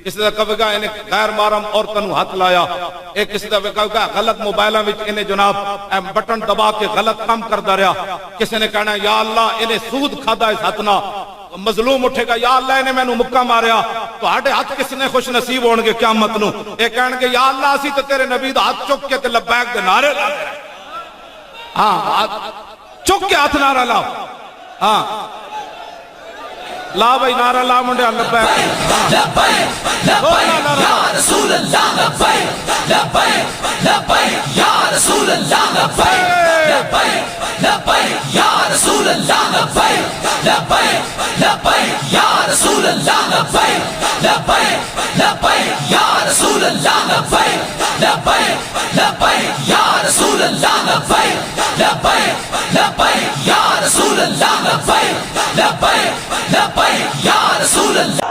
کسی دا کہے گا انہیں غیر محرم عورتوں نو ہاتھ لایا، ایک کسی دا کہے گا غلط موبائلاں وچ انہیں جناب بٹن دبا کے غلط کام کردا رہیا، کسی نے کہنا یا اللہ انہیں سود کھادا اس ہاتھ نہ، مظلوم اٹھے گا یا اللہ انہیں مینوں مکہ ماریا، تو ہاڈے ہاتھ کس نے خوش نصیب ہون گے قیامت نو؟ اے کہن گے یا اللہ اسی تے تیرے نبی دا ہاتھ چک کے تے لبیک دے نعرے لا دے۔ ہاں چک کے ہاتھ نعرہ لاؤ، ہاں لا بھائی نعرہ لا منڈے لبیک لبیک لبیک یا رسول اللہ، لبیک لبیک لبیک یا رسول اللہ، لبیک لبیک لبیک یا رسول اللہ، لبیک لبیک لبیک یا رسول اللہ، لبیک لبیک لبیک یا رسول اللہ، لبیک لبیک لبیک یا رسول اللہ، لبیک لبیک لبیک یا رسول اللہ، لبیک لبیک لبیک یا رسول اللہ۔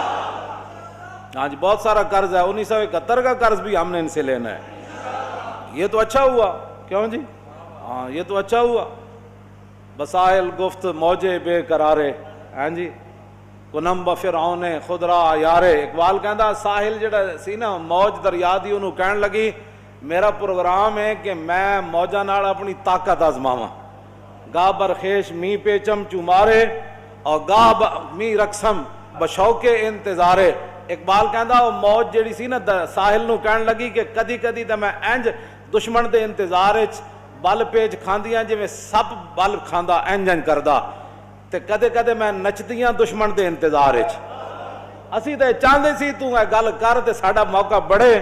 ہاں جی بہت سارا قرض ہے، 1971 کا قرض بھی ہم نے ان سے لینا ہے۔ یہ تو اچھا ہوا، کیوں جی؟ ہاں یہ تو اچھا ہوا۔ بسائل گفت موجے بے قرارے، ہاں جی کنم بفرعون خود را یارے۔ اقبال کہندا ساحل جڑا سی نا موج دریا دی، انہوں کہن لگی میرا پروگرام ہے کہ میں موجہ نال اپنی طاقت آزماواں، گاہ برخیش می پیچم چمارے اور گاہ می رقصم بشوق انتظارے۔ اقبال کہندا وہ موج جڑی سی نا ساحل نو کہن لگی کہ کدی کدی تے میں انج دشمن دے انتظار وچ بل پیج کھاندیاں جویں سب بل کھاندا انج انج کردا، تے کدے کدے میں نچدیاں دشمن دے انتظار وچ۔ اسی تے چاہتے سی تو اے گل کر تے ساڈا موقع بڑھے.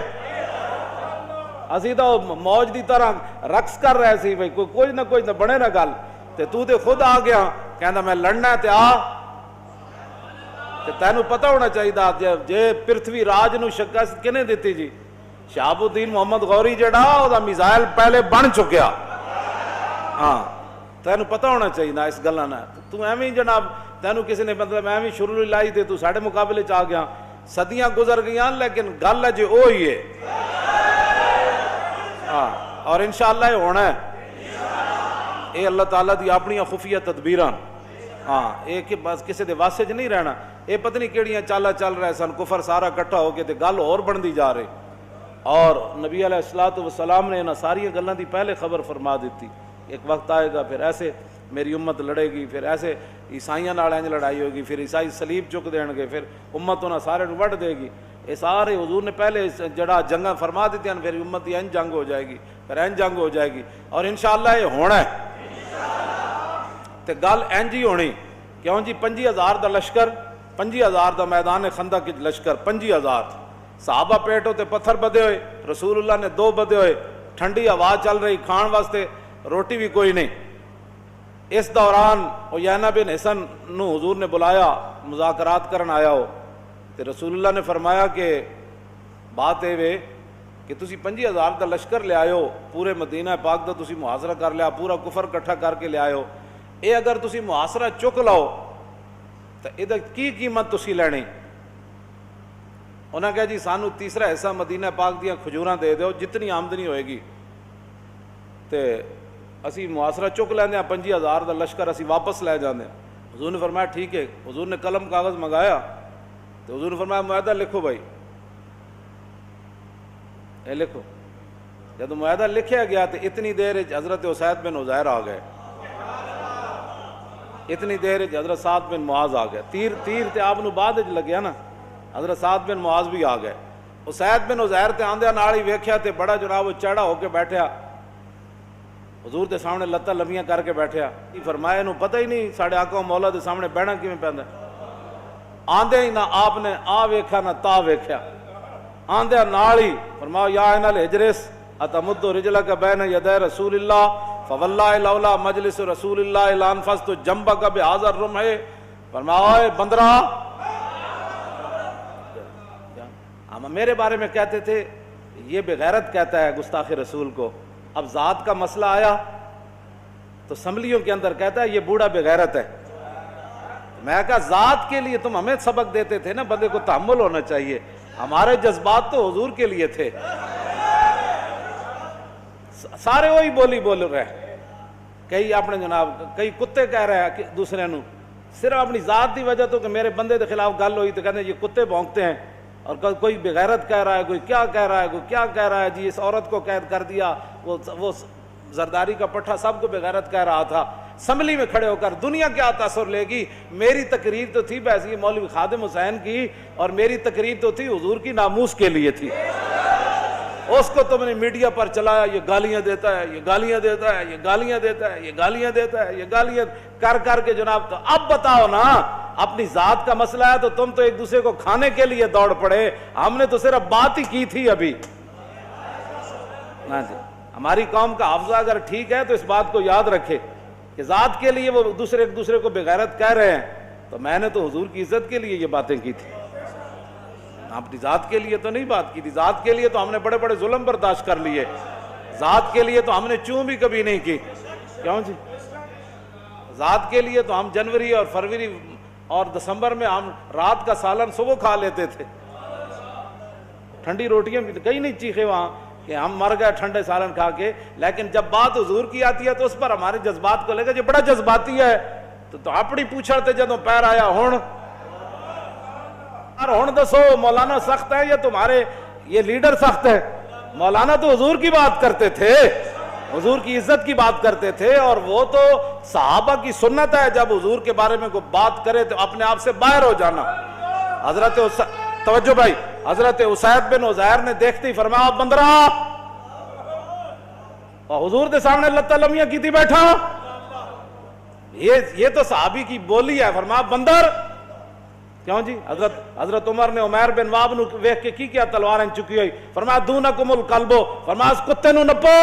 اسی تو موج دی طرح رقص کر رہے سی بھئی کوئی نہ بنے نہ گل تے تو تے خود آ گیا کہندا میں لڑنا تے آ. تے تینوں پتہ ہونا چاہیے جے پرتھوی راج نو شکست کنے دیتی جی؟ شہاب الدین محمد غوری جڑا او دا میزائل پہلے بن چکیا. ہاں تینوں پتہ ہونا چاہیے نا اس گلاں نہ. تو ایویں جناب تینوں کسی نے مطلب ایویں شروع لائی تے تو ساڈے مقابلے چ آ گیا. صدیاں گزر گئیاں لیکن گل ہے جو وہی ہے. ہاں اور انشاءاللہ یہ ہونا ہے. اے اللہ تعالیٰ دی اپنی خفیہ تدبیراں. ہاں اے کہ بس کسی دے واسطے چ نہیں رہنا. اے پتہ نہیں کیڑیاں چالاں چل رہے سن, کفر سارا اکٹھا ہو کے تے گل اور بندی جا رہی. اور نبی علیہ الصلوۃ والسلام نے انہاں ساری گلاں دی پہلے خبر فرما دیتی. ایک وقت آئے گا پھر ایسے میری امت لڑے گی, پھر ایسے عیسائیاں نال انج لڑائی ہوگی, پھر عیسائی صلیب چک دین گے, پھر امت انہاں سارے نوں وڈ دے گی. یہ سارے حضور نے پہلے جڑا جنگاں فرما دیتی ہیں, پھر امت کی این جنگ ہو جائے گی, پھر این جنگ ہو جائے گی. اور انشاءاللہ یہ ہونا ہے تے گل اینج ہی ہونی. کیوں جی 50,000 دا لشکر, 50,000 دا میدان خندق وچ لشکر, 50,000 صحابہ پیٹوں تے پتھر بدے ہوئے, رسول اللہ نے 2 بدے ہوئے, ٹھنڈی ہوا چل رہی, کھان واسطے روٹی بھی کوئی نہیں. اس دوران عیینہ بن حصن نو حضور نے بلایا, مذاکرات کرن آیا ہو, تے رسول اللہ نے فرمایا کہ بات اے وے کہ تسی 50,000 دا لشکر لے آئے ہو, پورے مدینہ پاک دا تسی محاصرہ کر لیا, پورا کفر کٹھا کر کے لے آئے ہو. اے اگر تسی محاصرہ چک لاؤ تو یہ کی قیمت تسی لینی؟ انہاں کہا جی سانو تیسرا حصہ مدینہ پاک دیاں کھجوراں دے دیو, جتنی آمدنی ہوئے گی تے اسی محاصرہ چک لیندے ہیں, 50,000 دا لشکر اسی واپس لے جاندے ہیں. حضور نے فرمایا ٹھیک ہے. حضور نے قلم کاغذ منگایا تو حضور نے فرمایا معاہدہ لکھو بھائی, اے لکھو. جب معاہدہ لکھیا گیا تو اتنی دیر حضرت اسید بن عزیر آ گئے, اتنی دیر حضرت سعد بن معاذ آ گئے. تیر تے آپ نو بعد لگیا نا, حضرت سعد بن معاذ بھی آ گئے. اسید بن عزیر تے آندیا نال ہی ویکھیا تے بڑا جناب وہ چڑھا ہو کے بیٹھیا, حضور دے سامنے لتاں لمیاں کر کے بیٹھیا. فرمایا انہوں پتہ ہی نہیں ساڑھے آقا و مولا دے سامنے بہنا کیویں پیندا. آندے ہی نہ آپ نے آ ویکھیا نہ تا ویکھیا, آندیا نال ہی فرمایا یا ان الحجرس اتمد رجلک بین یدی رسول اللہ فواللہ لولا مجلس رسول اللہ لانفست جنبک بہذا الرمح. فرمایا اے بندرا, ہم میرے بارے میں کہتے تھے یہ بغیرت کہتا ہے گستاخ رسول کو, اب ذات کا مسئلہ آیا تو اسمبلیوں کے اندر کہتا ہے یہ بوڑھا بغیرت ہے. میں کہا ذات کے لیے تم ہمیں سبق دیتے تھے نا, بندے کو تحمل ہونا چاہیے. ہمارے جذبات تو حضور کے لیے تھے. سارے وہی بولی بول رہے, کئی اپنے جناب کئی کتے کہہ رہے ہیں دوسرے نو, صرف اپنی ذات دی وجہ تو کہ میرے بندے کے خلاف گل ہوئی تو کہتے ہیں یہ کتے بھونکتے ہیں. اور کوئی بغیرت کہہ رہا ہے, کوئی کیا کہہ رہا ہے, کوئی کیا کہہ رہا ہے, جی اس عورت کو قید کر دیا, وہ زرداری کا پٹھا سب کو بغیرت کہہ رہا تھا. اسمبلی میں کھڑے ہو کر دنیا کیا تاثر لے گی؟ میری تقریر تو تھی بحثی مولوی خادم حسین کی, اور میری تقریر تو تھی حضور کی ناموس کے لیے تھی. اس کو تم نے میڈیا پر چلایا, یہ گالیاں دیتا ہے, یہ گالیاں دیتا ہے, یہ گالیاں دیتا ہے, یہ گالیاں دیتا ہے, یہ گالیاں کر کے جناب. تو اب بتاؤ نا, اپنی ذات کا مسئلہ ہے تو تم تو ایک دوسرے کو کھانے کے لیے دوڑ پڑے, ہم نے تو صرف بات ہی کی تھی ابھی. ہاں جی, ہماری قوم کا حافظہ اگر ٹھیک ہے تو اس بات کو یاد رکھے کہ ذات کے لیے وہ ایک دوسرے کو بغیرت کہہ رہے ہیں, تو میں نے تو حضور کی عزت کے لیے یہ باتیں کی تھی, اپنی ذات کے لیے تو نہیں بات کی تھی. ذات کے لیے تو ہم نے بڑے بڑے ظلم برداشت کر لیے, ذات کے لیے تو ہم نے چوں بھی کبھی نہیں کی. کیوں جی, ذات کے لیے تو ہم جنوری اور فروری اور دسمبر میں ہم رات کا سالن صبح کھا لیتے تھے, ٹھنڈی روٹیاں بھی کہیں نہیں چیخے وہاں کہ ہم مر گئے ٹھنڈے سالن کھا کے. لیکن جب بات حضور کی آتی ہے تو اس پر ہمارے جذبات کو لے کر یہ بڑا جذباتی ہے, تو اپنی پوچھڑتے جدوں پیر آیا ہون دسو مولانا سخت ہے یا تمہارے یہ لیڈر سخت ہے؟ مولانا تو حضور کی بات کرتے تھے, حضور کی عزت کی بات کرتے تھے, اور وہ تو صحابہ کی سنت ہے جب حضور کے بارے میں کوئی بات کرے تو اپنے آپ سے باہر ہو جانا. حضرت توجہ بھائی, حضرت اسید بن عزیر نے دیکھتے ہی فرمایا بندرا, اور حضور کے سامنے لتہ لمیاں کی تھی بیٹھا. یہ تو صحابی کی بولی ہے. فرمایا بندر, کیوں جی؟ حضرت عمر نے عمیر بن واب نو ویکھ کے کی کیا؟ تلواریں چکی ہوئی، فرمایا دونکم القلبو، فرمایا اس کتے نو نپو۔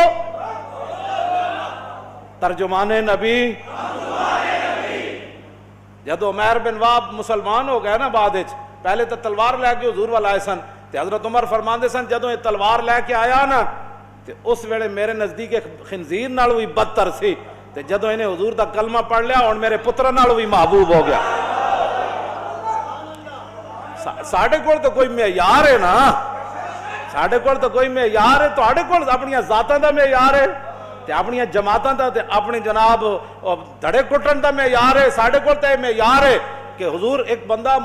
ترجمان نبی جدو عمیر بن واب مسلمان ہو گئے نا بعد وچ، پہلے تو تلوار لے کے حضور وال آئے سن، تے حضرت عمر فرماندے سن جدو یہ تلوار لے کے آیا نا تے اس ویلے میرے نزدیک ایک خنزیر نال بھی بدتر سی، تے جدو انہیں حضور دا کلمہ پڑھ لیا ہن میرے پتر نال بھی محبوب ہو گیا۔ ساڈے کول تو کوئی معیار ہے نا، ساڈے کول تو کوئی معیار ہے، تواڈے کول اپنی ذاتاں دا معیار ہے تے اپنی جماعتاں دا تے اپنی جناب دھڑے کٹن دا معیار ہے، ساڈے کول تے معیار ہے کہ حضور ایک بندہ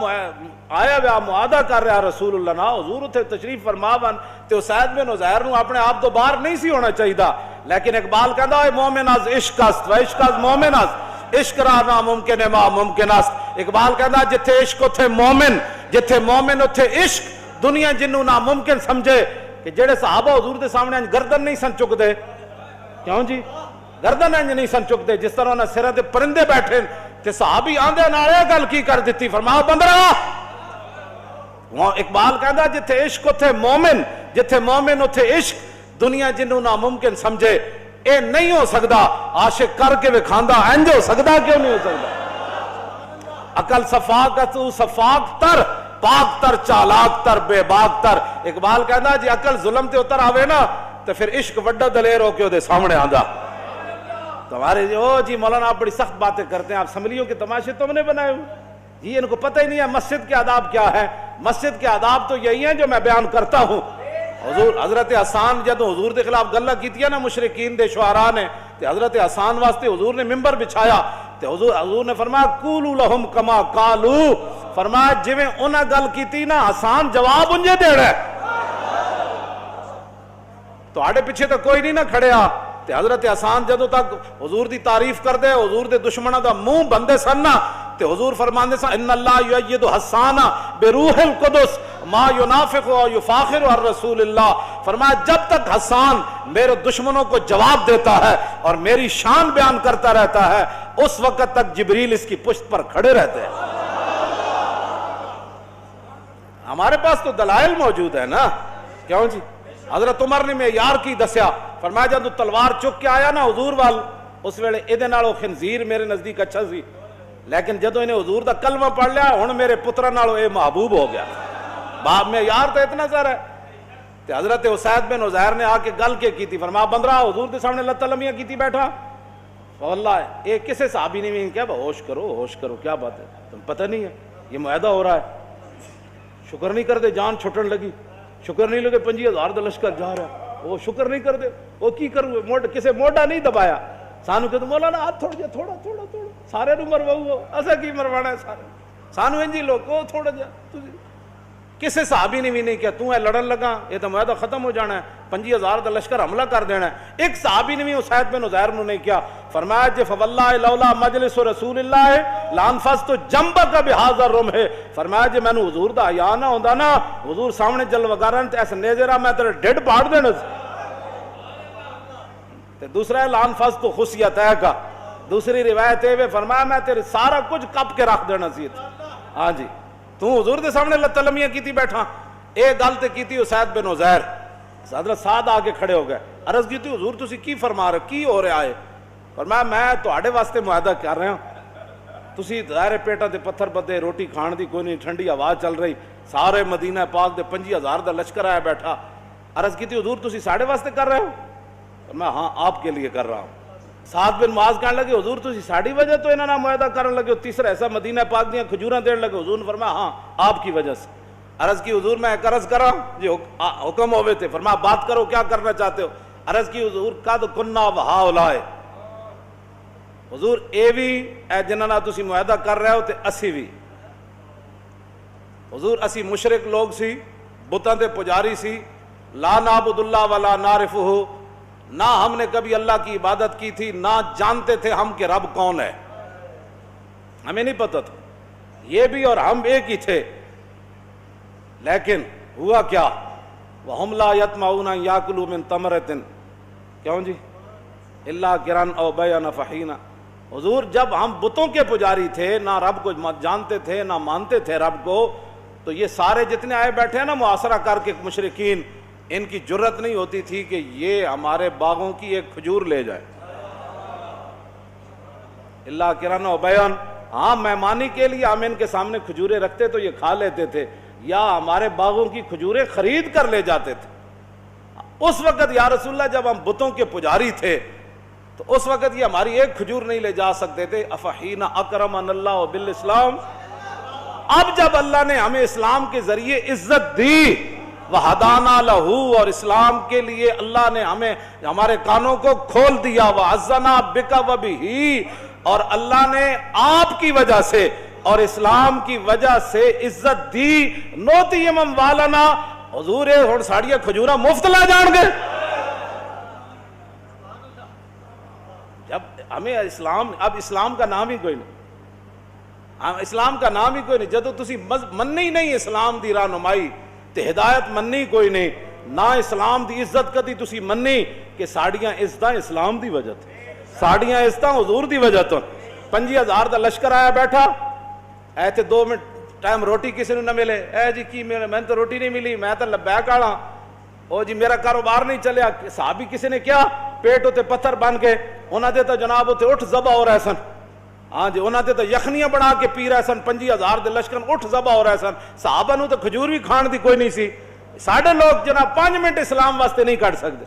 آیا ہوا معاہدہ کر رہا رسول اللہ نا، حضور اتنے تشریف فرما بن تے اسید بن عزیر نو اپنے آپ تو باہر نہیں سی ہونا چاہیے، لیکن اقبال کہندا ہے مومن از عشق است و عشق از مومن است، عشق را ناممکن ہے ما ممکن است۔ اقبال کہندا جتھے عشق اتھے مومن، جتھے مومن اتھے عشق، دنیا جنوں ناممکن سمجھے کہ جڑے صحابہ حضور دے سامنے گردن نہیں سن چکدے، کیوں جی؟ گردن انج نہیں سن چکدے، جس طرح انہاں سراں تے پرندے بیٹھے تے صحابی آندے نال اے گل کی کر دتی، فرمایا بندرا اقبال کہندا جتھے عشق اتھے مومن، جتھے مومن اتھے عشق، دنیا جنوں ناممکن سمجھے، اے نہیں ہو سکدا، عاشق کر کے وکھاندا انج ہو سکدا، کیوں نہیں ہو سکدا؟ عقل صفاقت صفاق تر، پاک تر چالاک تر بے باک تر۔ اقبال کہندا جی عقل ظلم تے اتر آوے نا تو پھر عشق وڈا دلیر ہو کے دے سامنے آندا۔ تمہارے جی مولانا آپ بڑی سخت باتیں کرتے ہیں، آپ اسمبلیوں کے تماشے تم نے بنائے ہوئے، جی ان کو پتہ ہی نہیں ہے مسجد کے آداب کیا ہے۔ مسجد کے آداب تو یہی ہیں جو میں بیان کرتا ہوں۔ حضور حضرت حسان جدو حضور دے خلاف گلاں کیتیاں نا مشرکین دے شعراء نے، تے حضرت حسان واسطے حضور نے ممبر بچھایا، تے حضور نے فرمایا قولوا لهم کما قالوا، فرمایا جویں انہاں گل کیتی نا حسان جواب انجے دینا ہے، تواڈے پیچھے تو کوئی نہیں نہ کھڑیا۔ تے حضرت حسان جدو تک حضور دی تعریف کر دے، حضور دے دشمنوں دا منہ بندے سن نا، تے حضور فرماندے سن ان اللہ یؤید حسان بروح القدس ما ینافق و یفاخر عن رسول اللہ، فرمایا جب تک حسان میرے دشمنوں کو جواب دیتا ہے اور میری شان بیان کرتا رہتا ہے، اس وقت تک جبریل اس کی پشت پر کھڑے رہتے ہیں۔ ہمارے پاس تو دلائل موجود ہے نا، کیوں جی؟ حضرت عمر نے معیار کی دسیا، فرمایا جب تلوار چک کے آیا نا حضور وال، اس ویلے ایدے نالوں خنزیر میرے نزدیک اچھا سی، لیکن جدو انہیں حضور دا کلمہ پڑھ لیا ہن میرے پترا نالوں اے محبوب ہو گیا۔ باپ معیار تو اتنا سر ہے۔ تے حضرت اسید بن عزیر نے آ کے گل کی تھی، فرمایا بندرا حضور دے سامنے لت لمیاں کیتی بیٹھا، واللہ اے کسے صحابی نے بھی کیا ہوش کرو ہوش کرو، کیا بات ہے، تم پتہ نہیں ہے یہ معاہدہ ہو رہا ہے، شکر نہیں کر دے جان چھٹن لگی، شکر نہیں لگے 50,000 دا لشکر جا رہا ہے، وہ شکر نہیں کر دے، وہ کی کرو کسے موڈا نہیں دبایا، سانو کہ مولانا ہاتھ تھوڑ جا تھوڑا تھوڑا تھوڑا سارے نو مرواؤ، اسا کی مروانا ہے سارے، سانو انجی لوگ کو تھوڑا جا، کسے صحابی نے بھی نہیں کیا تو ہے لڑن لگا، یہ تو معاہدہ ختم ہو جانا ہے، 50,000 دا لشکر حملہ کر دینا ہے۔ ایک صحابی نے بھی اسید بن عزیر نے نہیں کیا، فرمایا جے فواللہ لولا مجلس رسول اللہ لانفست جنبک بہذا الرمح، فرمایا جے میں حضور دا حیا نہ ہوندا نا، حضور سامنے جلوگارن تے ایس نیزرا میں تیرے ڈیڈ پاڑ دینا سی۔ تے دوسرا ہے لانفست خصیت ہے کا، دوسری روایت ہے فرمایا میں تیرے سارا کچھ کپ کے رکھ دینا سی۔ ہاں جی تو حضور دے سامنے لطلمیاں کیتی بیٹھا، ایک گل تے کیتی اسید بن عزیر، حضرت سعد آ کے کھڑے ہو گئے، عرض کی تھی حضور تسی کی فرما رہے کی ہو رہا ہے؟ فرمایا میں تواڈے واسطے معاہدہ کر رہا ہوں، تسی ظاہر پیٹاں تے پتھر بدے، روٹی کھان دی کوئی نہیں، ٹھنڈی ہوا چل رہی، سارے مدینہ پاک دے 50,000 دا لشکر آیا بیٹھا، عرض کی تھی حضور تسی ساڈے واسطے کر رہے ہو؟ فرمایا ہاں آپ کے لیے کر رہا ہوں۔ سعد بن معاذ کہنے لگے حضور تسی ساڈی وجہ تو انہاں نال معاہدہ کرن لگے ہو، تیسرا ایسا مدینہ پاک دیاں کھجوراں دین لگے، حضور نے فرمایا ہاں آپ کی وجہ سے۔ عرض کی حضور میں ایک عرض کرا جی حکم ہوئے تھے، فرمایا بات کرو کیا کرنا چاہتے ہو؟ عرض کی حضور قد کننا وہاؤلائے، حضور اے بھی اے جنہاں نال تسی معاہدہ کر رہے ہو تے اسی بھی، حضور اسی مشرک لوگ سی، بتاں دے پجاری سی، لا نعبد اللہ ولا نعرفہ، نہ ہم نے کبھی اللہ کی عبادت کی تھی، نہ جانتے تھے ہم کہ رب کون ہے، ہمیں نہیں پتہ تھا، یہ بھی اور ہم ایک ہی تھے، لیکن ہوا کیا وَهُمْ لَا يَطْمَعُونَ أَن يَأْكُلُوا مِن تَمْرَةٍ، کیوں جی اللہ گرن او بیان فحینا، حضور جب ہم بتوں کے پجاری تھے، نہ رب کو جانتے تھے نہ مانتے تھے رب کو، تو یہ سارے جتنے آئے بیٹھے ہیں نا محاصرہ کر کے مشرکین، ان کی جرت نہیں ہوتی تھی کہ یہ ہمارے باغوں کی ایک کھجور لے جائے۔ اللہ کرن و بیان، ہاں مہمانی کے لیے ہم ان کے سامنے کھجوریں رکھتے تو یہ کھا لیتے تھے، یا ہمارے باغوں کی کھجوریں خرید کر لے جاتے تھے۔ اس وقت یا رسول اللہ جب ہم بتوں کے پجاری تھے تو اس وقت یہ ہماری ایک کھجور نہیں لے جا سکتے تھے۔ افحین اکرمن اللہ بالاسلام، اب جب اللہ نے ہمیں اسلام کے ذریعے عزت دی، وَهَدَانَا لَهُ، اور اسلام کے لیے اللہ نے ہمیں ہمارے کانوں کو کھول دیا، وَعَزَّنَا بِكَ وَبِهِ، اور اللہ نے آپ کی وجہ سے اور اسلام کی وجہ سے عزت دی۔ نوتی امم والنا، حضور ہن ساڑیاں کھجورا مفت لے جان گے۔ جب ہمیں اب اسلام کا نام ہی کوئی نہیں، اسلام کا نام ہی کوئی نہیں، جدو تسی مننی نہیں اسلام دی رہنمائی تے ہدایت مننی کوئی نہیں، نہ اسلام دی عزت کدی تسی مننی کہ ساڑیاں عزتاں اسلام دی وجہ تھی، ساڑیاں عزتاں حضور دی وجہ تو۔ 5000 دا لشکر آیا بیٹھا، اے تے 2 منٹ ٹائم روٹی کسی نے نہ ملے، اے جی کی میں تو روٹی نہیں ملی، میں تو لبیک آڑا، او جی میرا کاروبار نہیں چلیا۔ صحابی کسی نے کیا، پیٹ ہوتے پتھر بن کے انہاں دے تو جناب ہوتے اٹھ ذبح ہو رہے سن، ہاں جی انہاں دے تو یخنیاں بنا کے پی رہے سن، 5000 دے لشکر اٹھ ذبح ہو رہے سن، صحابہ نو تو کھجور بھی کھان دی کوئی نہیں سی۔ ساڑھے لوگ جناب 5 منٹ اسلام واسطے نہیں کٹ سکتے،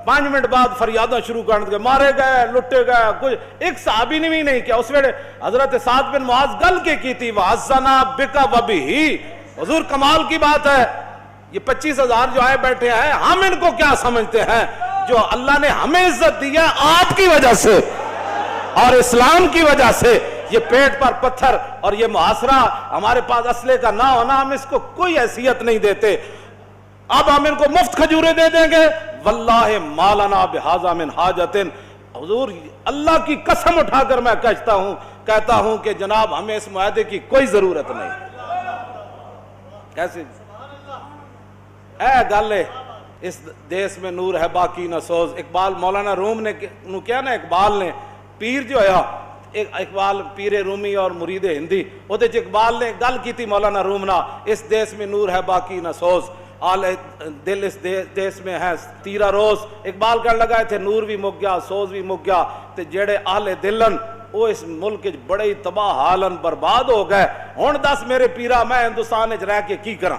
5 منٹ بعد فریاداں شروع کر دے، مارے گئے لٹے گئے، کچھ ایک صحابی نے بھی نہیں کیا۔ اس ویلے حضرت سعد بن معاذ گل کے کی وَعَزَّنَا بِكَ وَبِهِ، حضور کمال کی بات ہے، یہ 25,000 جو آئے بیٹھے ہیں، ہم ان کو کیا سمجھتے ہیں؟ جو اللہ نے ہمیں عزت دی ہے آپ کی وجہ سے اور اسلام کی وجہ سے، یہ پیٹ پر پتھر اور یہ محاصرہ ہمارے پاس اسلحے کا نہ ہونا، ہم اس کو کوئی حیثیت نہیں دیتے۔ اب ہم ان کو مفت کھجورے دے دیں گے، واللہ ما لنا بہذا من حاجت، حضور اللہ کی قسم اٹھا کر میں کہتا ہوں کہ جناب ہمیں اس معاہدے کی کوئی ضرورت نہیں۔ کیسے اے گل ہے، اس دیس میں نور ہے باقی نہ سوز۔ اقبال مولانا روم نے کیا نا، اقبال نے پیر جو ہے، اقبال پیر رومی اور مرید ہندی، وہ دے اقبال نے گل کی تھی مولانا روم نا، اس دیس میں نور ہے باقی نہ سوز، آل دل اس دیس میں ہے تیرا روز۔ اقبال کہنے لگا تھے نور بھی مک گیا، سوز بھی مک گیا، تے جڑے آل دلن وہ اس ملک بڑے ہی تباہ حالن برباد ہو گئے۔ ہن دس میرے پیرا میں ہندوستان وچ رہ کے کی کراں،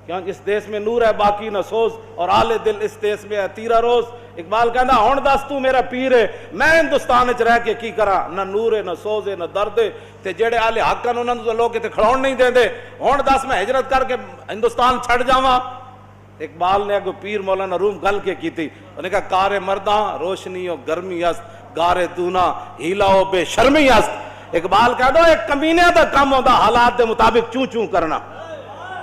کیونکہ اس دیس میں نور ہے باقی نہ سوز اور آل دل اس دیس میں ہے تیرا روز۔ اقبال کہنا ہن دس تو میرا پیر ہے، میں ہندوستان وچ رہ کے کی کراں، نہ نور ہے نہ سوز ہے نہ درد ہے، تے جڑے آل حق ہیں انہاں نوں لوگ تے کھڑاون نہیں دیندے، ہن دس میں ہجرت کر کے ہندوستان چھڑ جاواں۔ اقبال نے اگو پیر مولانا روم گل کے کیتی، انہوں نے کہا کار مرداں روشنی و گرمی است، گار دونا ہیلا و بے شرمی است۔ اقبال کہہ دو ایک کمینے دا کم ہوندا حالات دے مطابق چوں چوں کرنا۔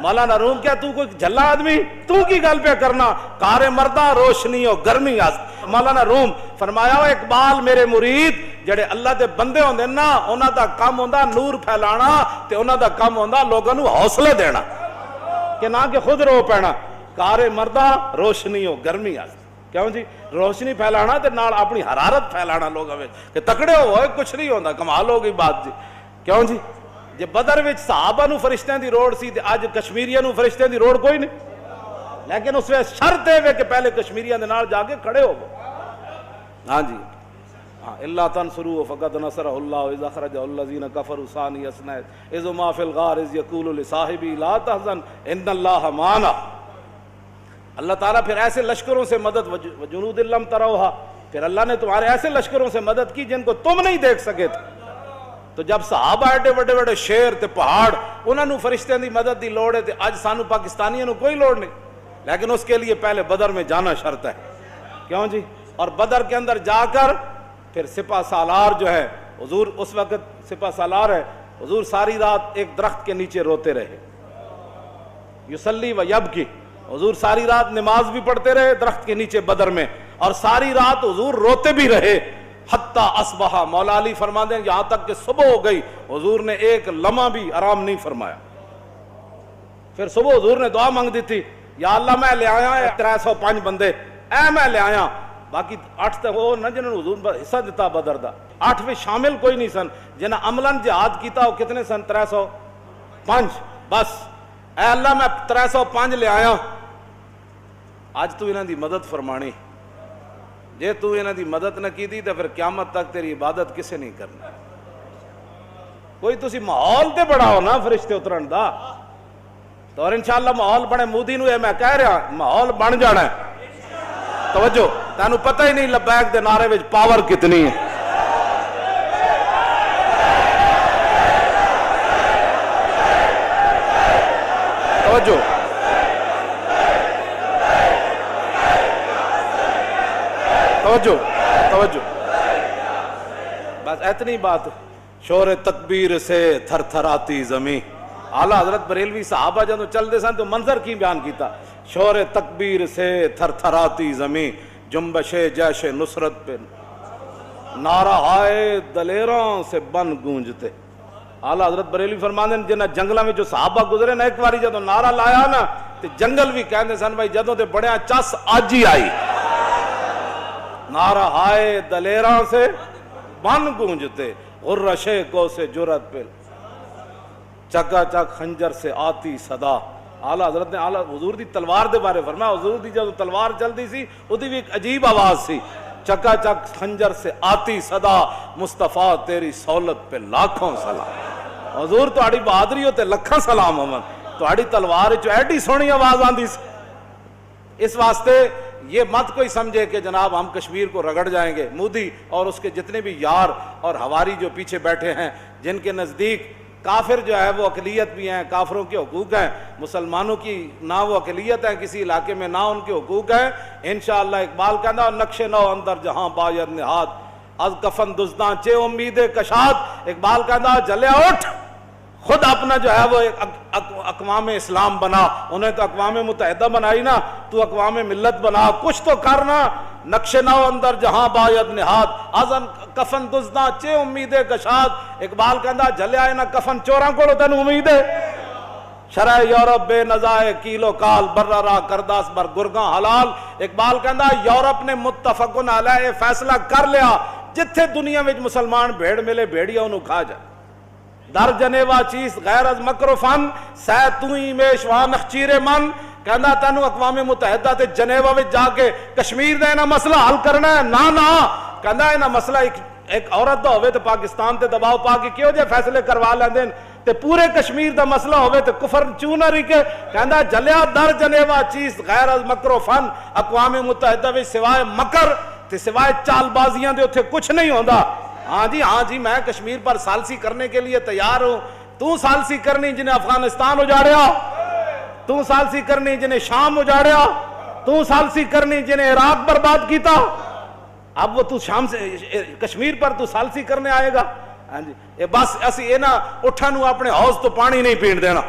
مولانا روم کیا تو کوئی جھلا آدمی، تو کی گل پہ کرنا، کار مردہ روشنی و گرمی است۔ مولانا روم فرمایا اقبال میرے مرید جڑے اللہ دے بندے ہوندے نا، انہاں دا کام ہوندا نور پھیلانا، تے انہاں دا کام ہوندا لوگاں نوں حوصلے دینا کہ نہ کہ خود رو پینا۔ کار مردہ روشنی و گرمی است، کیوں جی روشنی پھیلانا تے نال اپنی حرارت پھیلانا لوگاں وچ کہ تکڑے ہوئے کچھ نہیں ہوندا، کمال ہو گئی بات جی، کیوں جی جے بدر وچ صحابہ نو فرشتیاں دی روڑ سی تے اج کشمیریاں نو فرشتیاں دی روڑ کوئی نہیں، لیکن اس وقت شرط ہے کہ پہلے کشمیریاں دے نال جا کے کھڑے ہو۔ ہاں جی ہاں، اللہ تنصروا فقد نصرہ اللہ اذ اخرجہ الذین کفروا ثانی اثنین اذ ما فی الغار اذ یقول لصاحبہ لا تحزن ان اللہ معنا۔ اللہ تعالیٰ پھر ایسے لشکروں سے مدد، وجنود لم تروہا، پھر اللہ نے تمہارے ایسے لشکروں سے مدد کی جن کو تم نہیں دیکھ سکے تھے۔ تو جب صحابہ ایڈے بڑے بڑے شیر تے پہاڑ انہوں نے فرشتیاں دی مدد دی لوڑ ہے، تے اج سانو پاکستانیوں نو کوئی لوڑ نہیں، لیکن اس کے لیے پہلے بدر میں جانا شرط ہے، کیوں جی؟ اور بدر کے اندر جا کر پھر سپہ سالار جو ہے، حضور اس وقت سپہ سالار ہے، حضور ساری رات ایک درخت کے نیچے روتے رہے، یصلی و یبکی، حضور ساری رات نماز بھی پڑھتے رہے درخت کے نیچے بدر میں، اور ساری رات حضور روتے بھی رہے حتی اصبح۔ مولا علی فرماتے ہیں یہاں تک کہ صبح ہو گئی حضور نے ایک لمحہ بھی آرام نہیں فرمایا۔ پھر صبح حضور نے دعا مانگ دی تھی، یا اللہ میں لے آیا 305 بندے، اے میں لے آیا، باقی 8 تے ہو نہ جنہوں نے حضور حصہ دیتا بدر دا، 8 میں شامل کوئی نہیں سن جنہیں عملاً جہاد کیتا وہ کتنے سن 305 بس اے اللہ میں 305 لے آیا اج تو انہاں دی مدد فرمانی جے تو انہاں دی مدد نہ کی دی تو پھر قیامت تک تیری عبادت کسے نہیں کرنا کوئی تسی ماحول تے بڑا ہو نا فرشتے اترن دا تو اور انشاءاللہ ماحول بنے مودی نو میں کہہ رہا ماحول بن جانا ہے توجہ تینوں پتہ ہی نہیں لبیک دے نعرے وچ پاور کتنی ہے توجہ توجہ توجہ بس اتنی بات شور تکبیر سے تھر تھراتی زمین اعلیٰ حضرت بریلوی صحابہ جب چل دے سن تو منظر کی بیان کیتا شور تکبیر سے تھر تھراتی زمین جنبش جیش نصرت پہ نعرہ آئے دلیروں سے بن گونجتے اعلیٰ حضرت بریلوی فرماندے ہیں جنہ جنگلہ میں جو صحابہ گزرے نا ایک باری جدوں نعرہ لایا نا تو جنگل بھی کہندے سن بھائی جدوں تے بڑیاں چس آج ہی آئی نعرہ آئے دلیروں سے بن گونجتے غرشے کو سے جرت پہ چکا چک خنجر سے آتی صدا اعلیٰ حضرت نے اعلیٰ حضور دی تلوار دے بارے فرمایا حضور دی جب تلوار چلتی سی اُدھی بھی ایک عجیب آواز سی چکا چک خنجر سے آتی صدا مصطفیٰ تیری سہولت پہ لاکھوں سلام حضور تو آڑی بہادری ہوتے لکھاں سلام امن تو آڑی تلوار جو ایڈی سونی آواز آندی سی اس واسطے یہ مت کوئی سمجھے کہ جناب ہم کشمیر کو رگڑ جائیں گے مودی اور اس کے جتنے بھی یار اور ہواری جو پیچھے بیٹھے ہیں جن کے نزدیک کافر جو ہے وہ اقلیت بھی ہیں کافروں کے حقوق ہیں مسلمانوں کی نہ وہ اقلیت ہیں کسی علاقے میں نہ ان کے حقوق ہیں انشاءاللہ اقبال کہنا نقش نو اندر جہاں باید نہاد از کفن دزداں چے امید کشاد اقبال کہنا جلیا اٹھ خود اپنا جو ہے وہ اقوام اسلام بنا انہیں تو اقوام متحدہ بنائی نا تو اقوام ملت بنا کچھ تو کرنا نقش نو اندر جہاں باید نہاد ازن کفن دزداں چے امید کشاد اقبال کہندا جلیا ہے نا کفن چوراں کو تین امید ہے شرع یورپ بے نزائے کیلو کال برہ راہ کرداس بر گرگاں حلال اقبال کہندا یورپ نے متفقن علیہ فیصلہ کر لیا جتھے دنیا میں مسلمان بھیڑ ملے بھیڑیا انہوں کھا جائے در جنیوا چیز غیر از مکر و فن سہ توئی میشواں نخچیر من کہنا تینوں اقوام متحدہ تے جنیوا میں جا کے کشمیر دا اینا مسئلہ حل کرنا ہے نا کہنا اینا مسئلہ ایک عورت دا ہوئے تے پاکستان تے دباؤ پا کے کیوں جے فیصلے کروا لیندیں تے پورے کشمیر دا مسئلہ ہوئے تے کفر چونہ رکھے کہنا جلیا در جنیوا چیز غیر از مکر و فن اقوام متحدہ میں سوائے مکر تے سوائے چال بازیاں دے اتھے کچھ نہیں ہوندا ہاں جی میں کشمیر پر سالسی کرنے کے لیے تیار ہوں تو سالسی کرنی جنہیں افغانستان اجاڑیا تو سالسی کرنی جنہیں شام اجاڑیا تو سالسی کرنی جنہیں عراق برباد کیتا اب وہ تو شام سے کشمیر پر تو سالسی کرنے آئے گا ہاں جی بس اسی اے نا اٹھانو اپنے حوض تو پانی نہیں پین دینا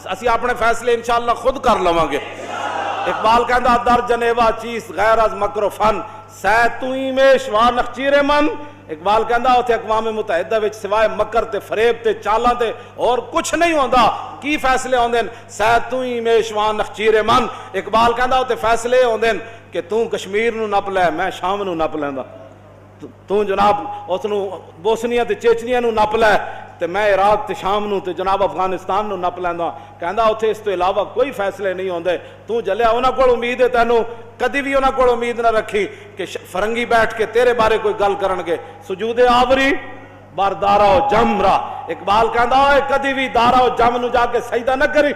اسی اپنے فیصلے انشاءاللہ خود کر لواں گے اقبال کہندا در جنیوا چیز غیر از مکر و فن سہ توئی میں شواں نخچیر من اقبال کہندا اوتھے اقوام متحدہ وچ سوائے مکر تے فریب تے چالاں تے اور کچھ نہیں ہوندا کی فیصلے ہوندے سہ توئی میں شواں نخچیر من اقبال کہندا اوتھے فیصلے ہوندے کہ تو کشمیر نو نپ لے میں شام نو نپ لیندا تو جناب اس نو بوسنیا تے چیچنیا نو نپ لے تے میں عراق تے شام نو تے جناب افغانستان نو نپ لیندا کہندا اوتھے اس تو علاوہ کوئی فیصلے نہیں ہوندے تو جلیا انہاں کول امید ہے تینوں کدی بھی انہاں کول امید نہ رکھی کہ فرنگی بیٹھ کے تیرے بارے کوئی گل کرن گے سجود آوری بار دارا و جم را اقبال کہندا اے کدی بھی دارا و جم نو جا کے سجدہ نہ کری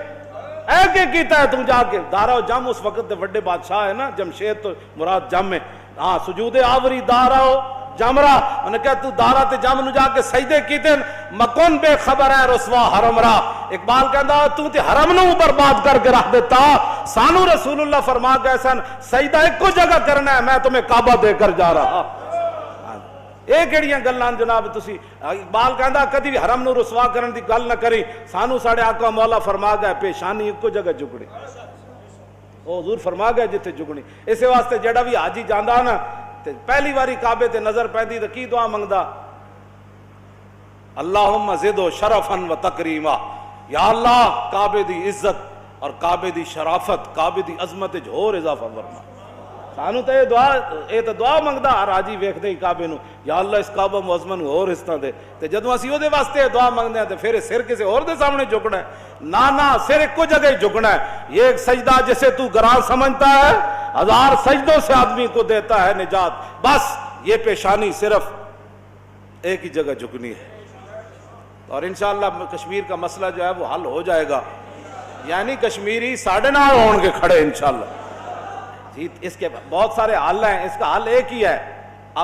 اے کہ کیتا ہے تو جا کے دارا و جم اس وقت دے بڑے بادشاہ ہے نا جمشید تو مراد جم ہے ہاں سجود آوری دارا و جمرا انہیں کہا تو دارا تے جم نو جا کے سجدے کیتے مکن بے خبر ہے رسوا حرم را اقبال کہندا تو تے حرم نو برباد کر کے رکھ دیتا سانو رسول اللہ فرما گئے سن سجدہ ایک کو جگہ کرنا ہے میں تمہیں کعبہ دے کر جا رہا اے کیڑیاں گلاں جناب تسی اقبال کہندا کدی بھی حرم نو رسوا کرن دی گل نہ کری سانو ساڈے آقا مولا فرما گئے پیشانی ایک کو جگہ جھکڑی او حضور فرما گئے جتھے جھکڑی اس واسطے جڑا بھی حاجی جاندا نا پہلی باری کعبے تے نظر پیندی تے کی دعا منگدا اللہم زدو شرفا و تکریما یا اللہ کعبے دی عزت اور کعبے دی شرافت کعبے دی عظمت ہور اضافہ فرما سانو تو یہ دعا منگدا ہر حاجی ویکھدے ہی کعبے نو، یا اللہ اس کعبہ معظمہ نو اور حصہ دے، تے جدوں اسی او دے واسطے دعا منگدے ہیں تے پھر سر کسی اور دے سامنے جھکنا ہے؟ نا سر ایک کو جگہ ہی جھکنا ہے۔ یہ ایک سجدہ جسے تو گراں سمجھتا ہے، 1000 سجدوں سے آدمی کو دیتا ہے نجات، بس یہ پیشانی صرف ایک ہی جگہ جھکنی ہے، اور انشاءاللہ کشمیر کا مسئلہ جو ہے وہ حل ہو جائے گا، یعنی کشمیری ساڑھے نال ہون کے کھڑے انشاءاللہ جی۔ اس کے بہت سارے حل ہیں، اس کا حل ایک ہی ہے،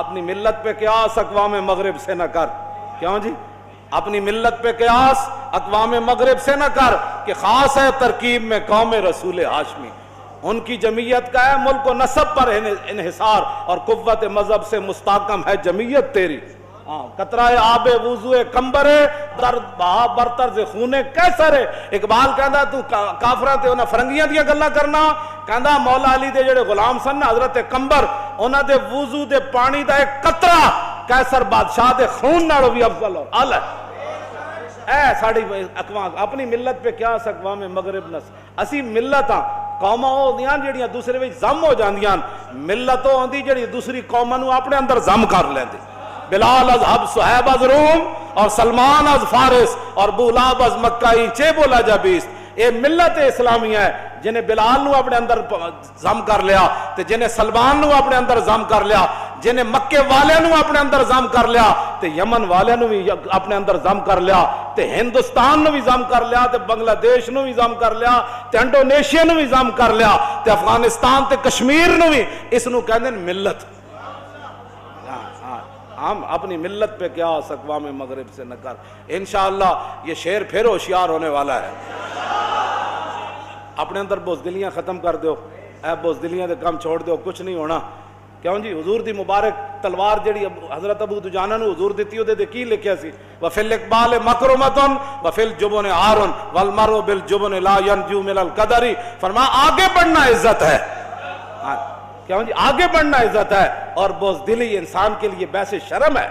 اپنی ملت پہ قیاس اقوام مغرب سے نہ کر۔ کیوں جی؟ اپنی ملت پہ قیاس اقوام مغرب سے نہ کر کہ خاص ہے ترکیب میں قوم رسول ہاشمی، ان کی جمعیت کا ہے ملک و نسب پر انحصار، اور قوت مذہب سے مستحکم ہے جمعیت تیری۔ قطرہ آب وضو کمبر درد بہا برطرز خون کیسر ہے۔ اقبال کہندا تو کافراں تے انہاں فرنگیاں دیاں گلاں کرنا، کہندا مولا علی دے جڑے غلام سن نا حضرت کمبر، انہاں دے وضو دے پانی دا ایک قطرہ کیسر بادشاہ دے خون نالوں بھی افضل اور اعلی۔ اے ساڑی اقوام اپنی ملت پہ کیا اقوام مغرب نس، اسی ملتاں قوماں ہوندیاں جڑیاں دوسرے وچ ضم ہو جاندیاں، ملت ہوندی جڑی دوسری قوماں نو اپنے اندر ضم کر لیندی۔ بلال از حب صہیب از روم اور سلمان از فارس اور بولاب از مکائی چے بولا جا بیست۔ یہ ملت اسلامیہ ہے جنہیں بلال نو اپنے اندر ضم کر لیا، تے جنہیں سلمان نو اپنے اندر ضم کر لیا، جنہیں مکے والے نو اپنے اندر ضم کر لیا، تے یمن والے نو بھی اپنے اندر ضم کر لیا، تے ہندوستان نو بھی ضم کر لیا، تے بنگلہ دیش نو بھی ضم کر لیا، تے انڈونیشیا نو بھی ضم کر لیا، تے افغانستان تے کشمیر نو بھی، اس نو کہندے ہیں ملت۔ ہم اپنی ملت پہ کیا اقوام مغرب سے نہ کر۔ انشاءاللہ یہ شعر پھر ہوشیار ہونے والا ہے۔ اپنے اندر بزدلیاں ختم کر دیو، اے بزدلیاں دے کام چھوڑ دیو، کچھ نہیں ہونا۔ کیوں جی؟ حضور دی مبارک تلوار جڑی حضرت ابو دجانہ نو حضور دیتی ہو دے کی لکھیا سی؟ وَفِي الْإِقْبَالِ مَكْرُمَةٌ وَفِي الْجُبُنِ عَارٌ وَالْمَرْءُ بِالْجُبُنِ لَا يَنْجُو مِنَ الْقَدَرِ۔ فرمایا آگے بڑھنا عزت ہے، کیوں جی؟ آگے بڑھنا عزت ہے، اور بزدلی انسان کے لیے باعث شرم ہے۔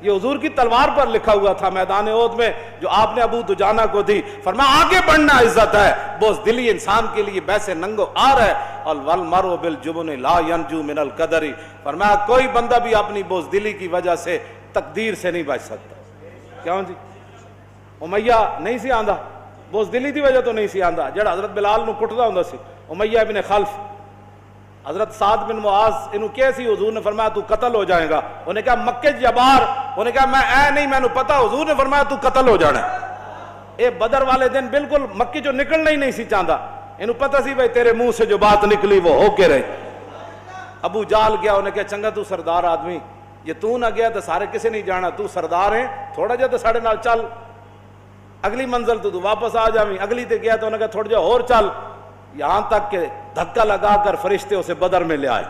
یہ حضور کی تلوار پر لکھا ہوا تھا میدان احد میں جو آپ نے ابو دجانہ کو دی۔ فرمایا آگے بڑھنا عزت ہے، بزدلی انسان کے لیے باعث ننگو آر ہے، اور والمرء بالجبن لا ينجو من القدر۔ فرمایا کوئی بندہ بھی اپنی بزدلی کی وجہ سے تقدیر سے نہیں بچ سکتا۔ کیوں جی؟ امیہ نہیں سی آندا، بزدلی دی وجہ تو نہیں سی آندا، جڑا حضرت بلال نو کٹدا ہوندا سی، امیہ ابن خلف۔ حضرت سعد بن معاذ انہوں کیا سی؟ حضور نے فرمایا تو قتل ہو جائے گا۔ انہوں نے کہا مکے جبار، انہوں نے کہا میں اے نہیں میں نے پتا، حضور نے فرمایا تو قتل ہو جانا ہے۔ اے بدر والے دن بالکل مکی جو نکلنا ہی نہیں سی چاہتا، انہوں پتا سی بھائی تیرے منہ سے جو بات نکلی وہ ہو کے رہی۔ ابو جال گیا، انہوں نے کہا چنگا تو سردار آدمی، یہ تو نہ گیا تو سارے کسے نہیں جانا، تو سردار ہیں تھوڑا جا تو ساڑھے نال چل، اگلی منزل تو واپس آ جاویں۔ اگلی تے گیا تو انہوں نے کہا تھوڑا جا اور چل، یہاں تک کہ دھکا لگا کر فرشتے اسے بدر میں لے آئے۔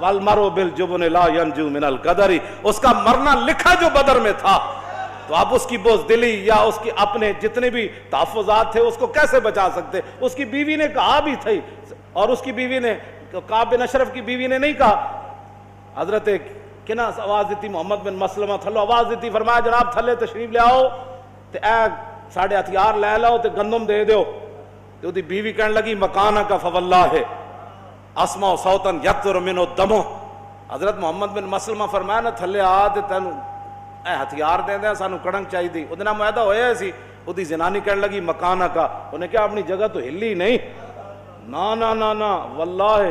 والمرء بالجبن لا ينجو من القدر، اس کا مرنا لکھا جو بدر میں تھا، تو آپ اس کی بزدلی یا اس کی اپنے جتنے بھی تحفظات تھے اس کو کیسے بچا سکتے؟ اس کی بیوی نے کہا بھی تھی، اور اس کی بیوی نے کعب بن اشرف کی بیوی نے نہیں کہا، حضرت کنا آواز دیتی؟ محمد بن مسلمہ تھلو آواز دیتی، فرمایا جناب تھلے تشریف لے آؤ تے اے ساڑھے ہتھیار لے لاؤ تے گندم دے دیو۔ تو دی بیوی کہنے لگی مکانک فواللہ اسمع صوتا یقطر منہ الدم۔ حضرت محمد بن مسلمہ فرمایا نا تھلے آ تے تینو اے ہتھیار دے دیں سانو کڑنگ چاہی دی۔ وہ دنہ معاہدہ ہویا سی، وہ دی زنانی کہنے لگی مکانک، انہیں کہا اپنی جگہ تو ہلی نہیں، نا نا نا نا واللہ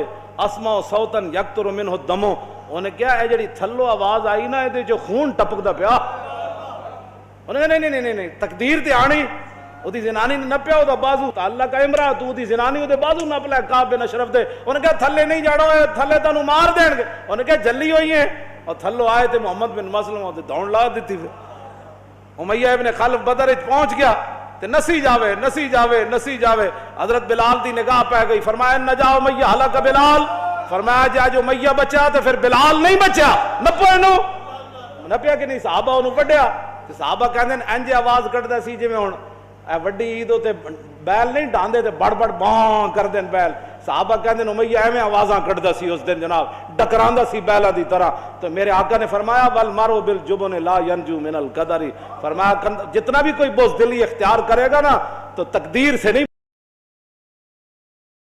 اسمع صوتا یقطر منہ الدم۔ انہیں کہا اے جڑی تھلو آواز آئی نا اے جو خون ٹپک دا پیا۔ انہیں کہا نہیں تقدیر تے آنی، وہ دی زنانی نے نپیا ہو دا بازو، تا اللہ کا امرہ تو دی زنانی ہو دے بازو نپ لے کعب بن اشرف دے۔ انہیں کہا تھلے نہیں جاڑو ہے، تھلے تانو مار دین گے۔ انہیں کہا جلی ہوئی ہیں، اور تھلو آئے تھے محمد بن مسلمہ ہوتے دوڑ لا دیتی پھر۔ امیہ ابن خلف بدر پہنچ گیا تے نسی جاوے نسی جاوے نسی جاوے۔ حضرت بلال دی نگاہ پہ گئی، فرمایا نہ جاؤ امیہ ہلاک بلال۔ فرمایا جا جو امیہ بچا تو پھر بلال نہیں بچا، نپو انو نپیا کہ نہیں؟ صحابہ انو وڈیا، صحابہ کہندے ہیں انج آواز کٹدا سی جویں ہن وڈی عید ہوتے بیل نہیں ڈاندے تے بڑ بڑ باں کر دین بیل۔ صحابہ کہندے ہیں امیہ ایویں آوازاں کٹدا سی اس دن جناب، ڈکراندا سی بیلاں دی طرح۔ تو میرے آقا نے فرمایا والمرء بالجبن لا ينجو من القدر، فرمایا جتنا بھی کوئی بزدلی اختیار کرے گا نا تو تقدیر سے نہیں